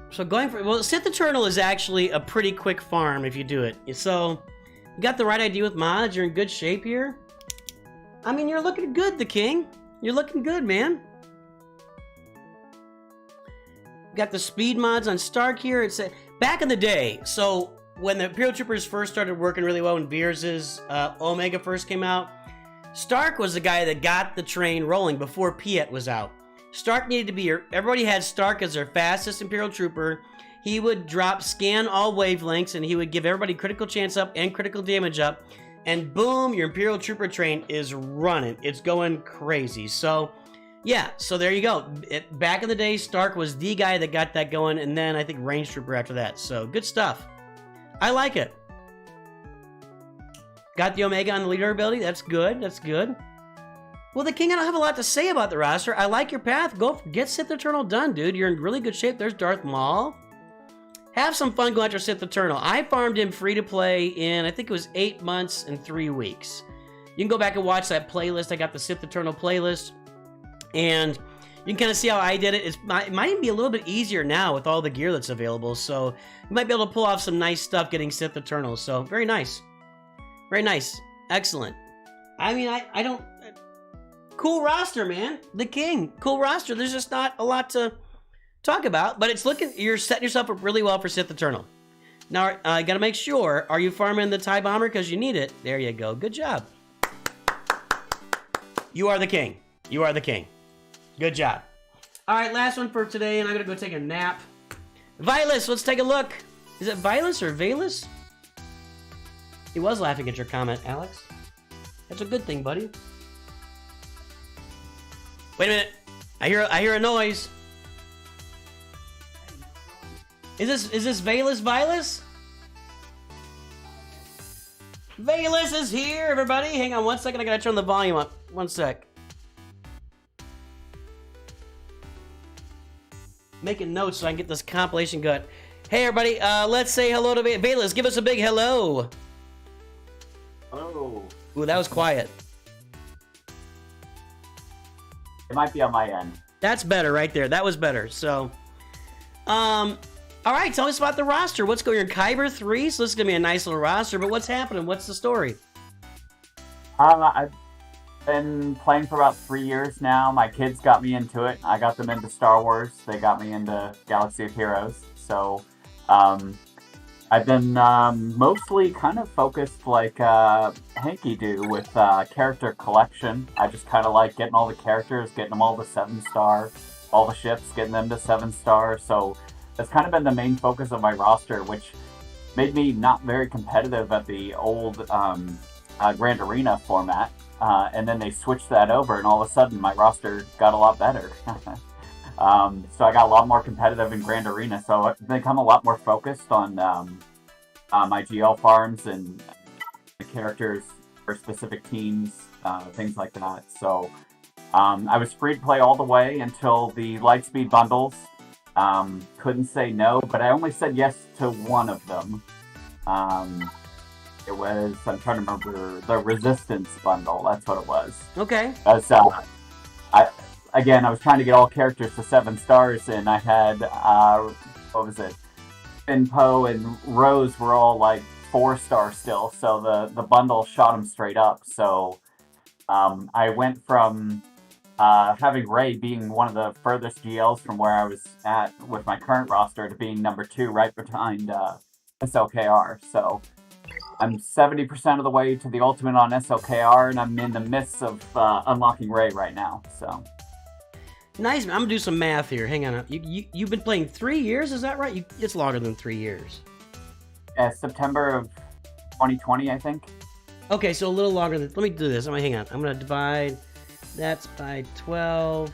So going for, well, Sith Eternal is actually a pretty quick farm if you do it. So you got the right idea with mods. You're in good shape here. I mean, you're looking good, the King. You're looking good, man. Got the speed mods on Stark here. It's back in the day. So when the Imperial Troopers first started working really well, when Veers' Omega first came out, Stark was the guy that got the train rolling before Piet was out. Stark needed to be everybody had Stark as their fastest Imperial Trooper. He would scan all wavelengths, and he would give everybody critical chance up and critical damage up. And boom, your Imperial Trooper train is running. It's going crazy. So yeah, so there you go. Back in the day, Stark was the guy that got that going, and then I think Range Trooper after that. So good stuff. I like it. Got the Omega on the leader ability. That's good. That's good. Well, the King, I don't have a lot to say about the roster. I like your path. Get Sith Eternal done, dude. You're in really good shape. There's Darth Maul. Have some fun going after Sith Eternal. I farmed him free to play in, I think it was 8 months and 3 weeks. You can go back and watch that playlist. I got the Sith Eternal playlist. And you can kind of see how I did it. It might even be a little bit easier now with all the gear that's available. So you might be able to pull off some nice stuff getting Sith Eternal. So very nice. Very nice. Excellent. I mean, I don't... Cool roster, man. The King. Cool roster. There's just not a lot to talk about. But it's looking... You're setting yourself up really well for Sith Eternal. Now, I got to make sure. Are you farming the TIE Bomber because you need it? There you go. Good job. You are the King. You are the King. Good job. All right, last one for today, and I'm going to go take a nap. Vaillis, let's take a look. Is it Vaillis or Vaillis? He was laughing at your comment, Alex. That's a good thing, buddy. Wait a minute. I hear a noise. Is this Vaillis? Vaillis is here, everybody. Hang on one second. I got to turn the volume up. One sec. Making notes so I can get this compilation going. Hey, everybody, let's say hello to Vaillis. Give us a big hello. Hello. Ooh, that was quiet. It might be on my end. That's better right there. That was better. So, all right, tell us about the roster. What's going on? Kyber 3, so this is going to be a nice little roster, but what's happening? What's the story? I've been playing for about 3 years now. My kids got me into it. I got them into Star Wars. They got me into Galaxy of Heroes. So I've been mostly kind of focused like HankyDO with character collection. I just kind of like getting all the characters, getting them all to 7-star, all the ships, getting them to 7-star. So that's kind of been the main focus of my roster, which made me not very competitive at the old Grand Arena format. And then they switched that over, and all of a sudden my roster got a lot better. So I got a lot more competitive in Grand Arena. So I've become a lot more focused on my GL farms and the characters for specific teams, things like that. So I was free to play all the way until the Lightspeed bundles. Couldn't say no, but I only said yes to one of them. It was, I'm trying to remember, the Resistance bundle. That's what it was. Okay. I was trying to get all characters to 7 stars, and I had, what was it? Finn, Poe, and Rose were all like 4-star still, so the bundle shot them straight up. So I went from having Rey being one of the furthest GLs from where I was at with my current roster to being number 2 right behind SLKR. So I'm 70% of the way to the ultimate on SLKR, and I'm in the midst of unlocking Ray right now. So Nice. I'm gonna do some math here. Hang on. You've been playing 3 years, is that right? It's longer than 3 years. September of 2020, I think. Okay, so a little longer than. Let me do this. Hang on. I'm gonna divide. That's by 12.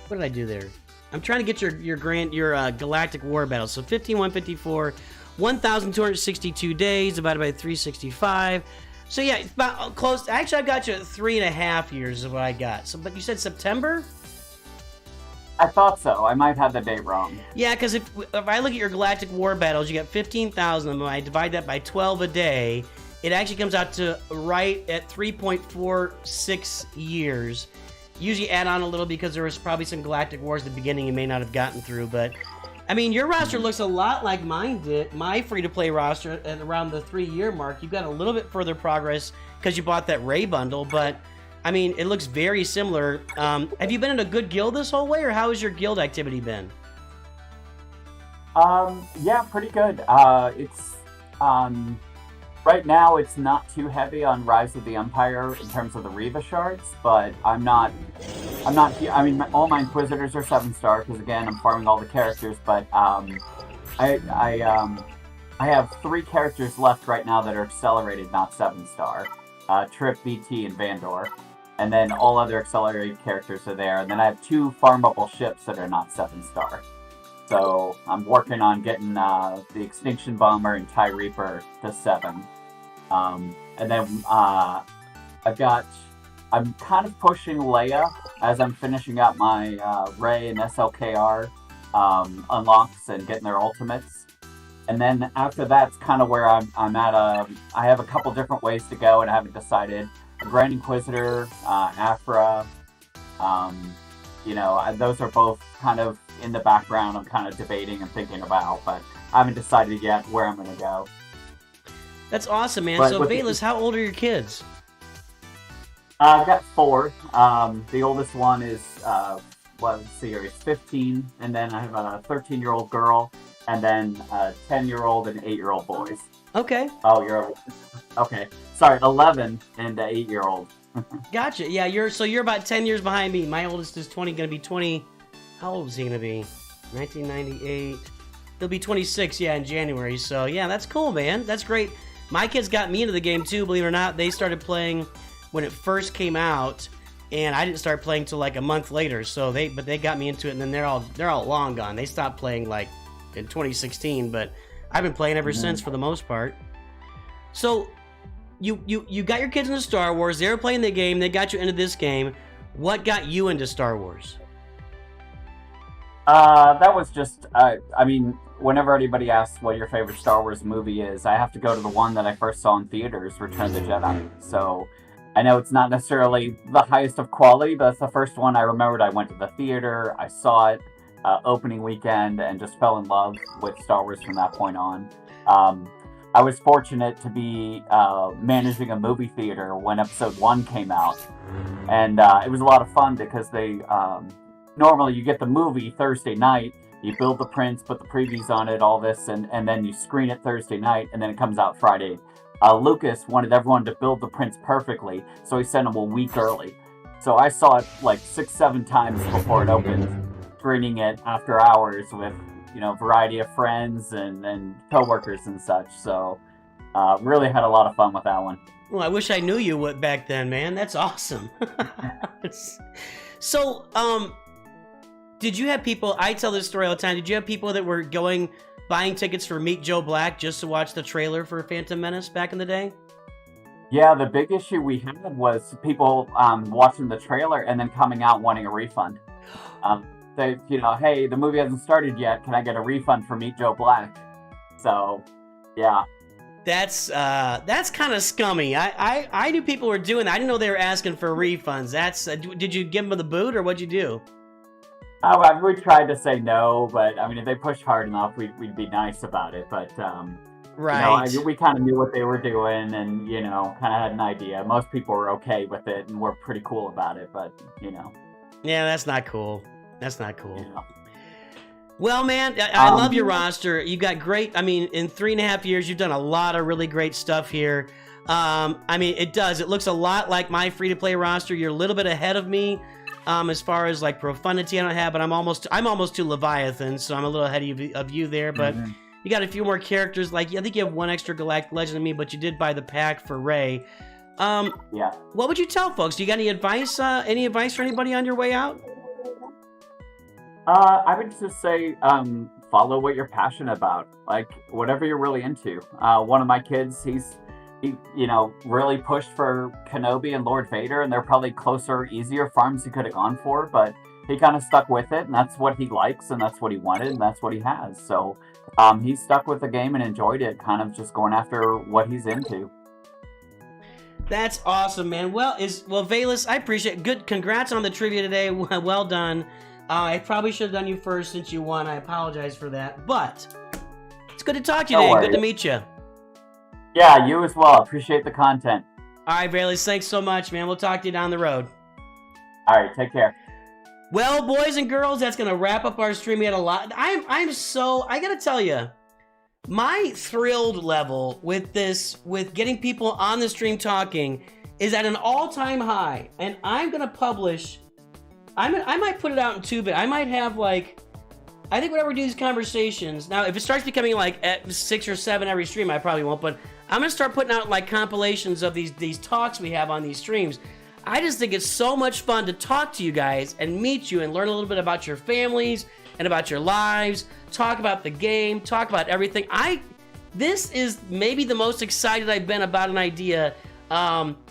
What did I do there? I'm trying to get your galactic war battle. So 15154, 1,262 days divided by 365. So yeah, it's about close. Actually, I got you at 3.5 years is what I got. So, but you said September? I thought so. I might have the date wrong. Yeah, because if I look at your galactic war battles, you got 15,000 of them. I divide that by 12 a day. It actually comes out to right at 3.46 years. Usually add on a little because there was probably some galactic wars at the beginning you may not have gotten through, but I mean, your roster looks a lot like mine did. My free-to-play roster at around the 3-year mark. You've got a little bit further progress because you bought that Ray bundle, but I mean, it looks very similar. Have you been in a good guild this whole way, or how has your guild activity been? Yeah, pretty good. It's right now it's not too heavy on Rise of the Empire in terms of the Reva shards, but I'm not. I mean, all my Inquisitors are 7-star because again, I'm farming all the characters. But I have 3 characters left right now that are accelerated, not 7-star. Trip, BT, and Vandor. And then all other accelerated characters are there. And then I have 2 farmable ships that are not 7-star. So I'm working on getting the Extinction Bomber and TIE Reaper to 7. And then I'm kind of pushing Leia as I'm finishing up my Ray and SLKR unlocks and getting their ultimates. And then after that's kind of where I'm at. I have a couple different ways to go, and I haven't decided. A Grand Inquisitor, Afra, those are both kind of in the background. I'm kind of debating and thinking about, but I haven't decided yet where I'm going to go. That's awesome, man. But so, Vaillis, how old are your kids? I've got 4. The oldest one is, let's see here, he's 15, and then I have a 13-year-old girl, and then a 10-year-old and 8-year-old boys. Okay. Oh, you're okay. Sorry, 11 and 8-year-old. Gotcha. Yeah, you're about 10 years behind me. My oldest is going to be 20. How old is he going to be? 1998. He'll be 26, in January. So, yeah, that's cool, man. That's great. My kids got me into the game, too, believe it or not. They started playing when it first came out, and I didn't start playing till like a month later. So they got me into it, and then they're all long gone. They stopped playing like in 2016, but I've been playing ever since for the most part. So you got your kids into Star Wars. They were playing the game. They got you into this game. What got you into Star Wars? That was just, I mean, whenever anybody asks what your favorite Star Wars movie is, I have to go to the one that I first saw in theaters, Return of the Jedi. So I know it's not necessarily the highest of quality, but it's the first one I remembered. I went to the theater, I saw it opening weekend, and just fell in love with Star Wars from that point on. I was fortunate to be managing a movie theater when Episode 1 came out, and it was a lot of fun because they normally you get the movie Thursday night, you build the prints, put the previews on it, all this, and then you screen it Thursday night, and then it comes out Friday. Lucas wanted everyone to build the prints perfectly, so he sent them a week early. So I saw it like 6-7 times before it opened, screening it after hours with variety of friends and coworkers and such. So really had a lot of fun with that one. Well, I wish I knew you back then, man. That's awesome. So, did you have people, I tell this story all the time, did you have people that were buying tickets for Meet Joe Black just to watch the trailer for Phantom Menace back in the day? Yeah, the big issue we had was people watching the trailer and then coming out wanting a refund. They, hey, the movie hasn't started yet. Can I get a refund for Meet Joe Black? So, yeah. That's kind of scummy. I knew people were doing that. I didn't know they were asking for refunds. Did you give them the boot or what'd you do? We tried to say no, but I mean, if they pushed hard enough, we'd be nice about it. But right, we kind of knew what they were doing, and kind of had an idea. Most people were okay with it and were pretty cool about it, but yeah, that's not cool. That's not cool. Well, man, I love your roster. You've got great, I mean, in 3.5 years, you've done a lot of really great stuff here. I mean, it looks a lot like my free-to-play roster. You're a little bit ahead of me as far as like profundity I don't have, but I'm almost to Leviathan, so I'm a little ahead of you there, but you got a few more characters. Like, I think you have one extra Galactic Legend than me, but you did buy the pack for Ray. Yeah. What would you tell folks? Do you got any advice for anybody on your way out? I would just say, follow what you're passionate about, like whatever you're really into. One of my kids, he really pushed for Kenobi and Lord Vader, and they're probably closer, easier farms he could have gone for, but he kind of stuck with it, and that's what he likes, and that's what he wanted, and that's what he has. So he stuck with the game and enjoyed it, kind of just going after what he's into. That's awesome, man. Well, Vaillis, I appreciate it. Good. Congrats on the trivia today. Well done. I probably should have done you first since you won. I apologize for that, but it's good to talk to you today. Good to meet you. Yeah, you as well. Appreciate the content. All right, Vaillis, thanks so much, man. We'll talk to you down the road. All right, take care. Well, boys and girls, that's going to wrap up our stream. We had a lot. I got to tell you, my thrilled level with getting people on the stream talking is at an all-time high, and I'm going to publish... I might put it out in 2-bit. I might have, like, I think whenever we do these conversations, now if it starts becoming like at 6 or 7 every stream, I probably won't, but I'm gonna start putting out like compilations of these talks we have on these streams. I just think it's so much fun to talk to you guys and meet you and learn a little bit about your families and about your lives, talk about the game, talk about everything. This is maybe the most excited I've been about an idea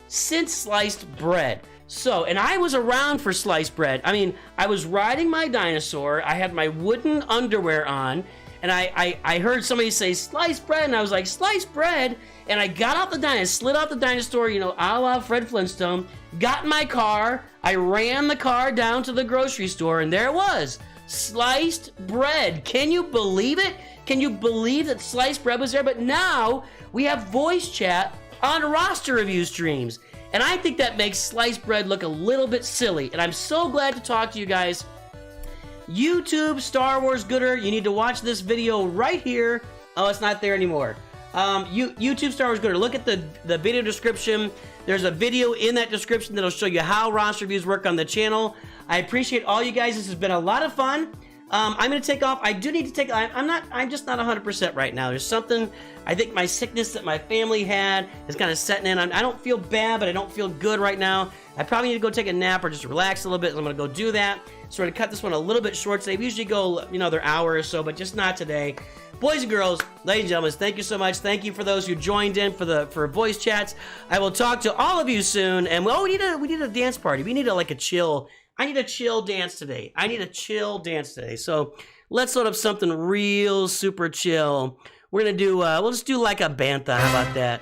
since sliced bread. So, and I was around for sliced bread. I mean, I was riding my dinosaur. I had my wooden underwear on, and I heard somebody say sliced bread, and I was like, sliced bread? And I got out the dinosaur, slid out the dinosaur, a la Fred Flintstone, got in my car, I ran the car down to the grocery store, and there it was, sliced bread. Can you believe it? Can you believe that sliced bread was there? But now we have voice chat on roster review streams. And I think that makes sliced bread look a little bit silly. And I'm so glad to talk to you guys. YouTube Star Wars Gooder, you need to watch this video right here. Oh, it's not there anymore. YouTube Star Wars Gooder, look at the video description. There's a video in that description that'll show you how roster reviews work on the channel. I appreciate all you guys. This has been a lot of fun. I'm going to take off. I do need to take... I'm just not 100% right now. There's something... I think my sickness that my family had is kind of setting in. I don't feel bad, but I don't feel good right now. I probably need to go take a nap or just relax a little bit. So I'm going to go do that. So we're going to cut this one a little bit short today. We usually go, another hour or so, but just not today. Boys and girls, ladies and gentlemen, thank you so much. Thank you for those who joined in for voice chats. I will talk to all of you soon. And we need a dance party. We need a chill... I need a chill dance today. So let's load up something real super chill. We're going to do, we'll just do like a bantha. How about that?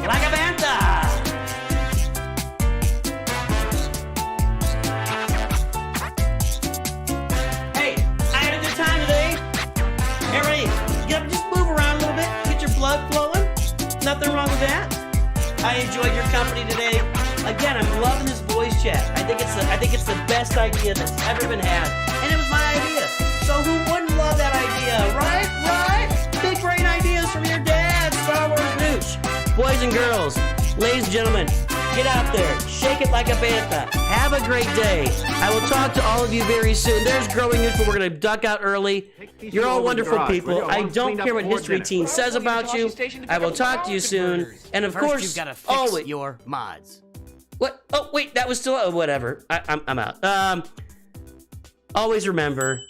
Like a bantha! Nothing wrong with that. I enjoyed your company today. Again, I'm loving this voice chat. I think it's the best idea that's ever been had, and it was my idea. So who wouldn't love that idea, right? Big brain ideas from your dad, Star Wars Nooch. Boys and girls, ladies and gentlemen, get out there, shake it like a bantha. Have a great day. I will talk to all of you very soon. There's Growing News, but we're going to duck out early. You're all wonderful people. I don't care what History Teen says about you. I will talk to you soon. And of course, you've got to fix your mods. What? Oh, wait, that was still... whatever. I'm out. Always remember,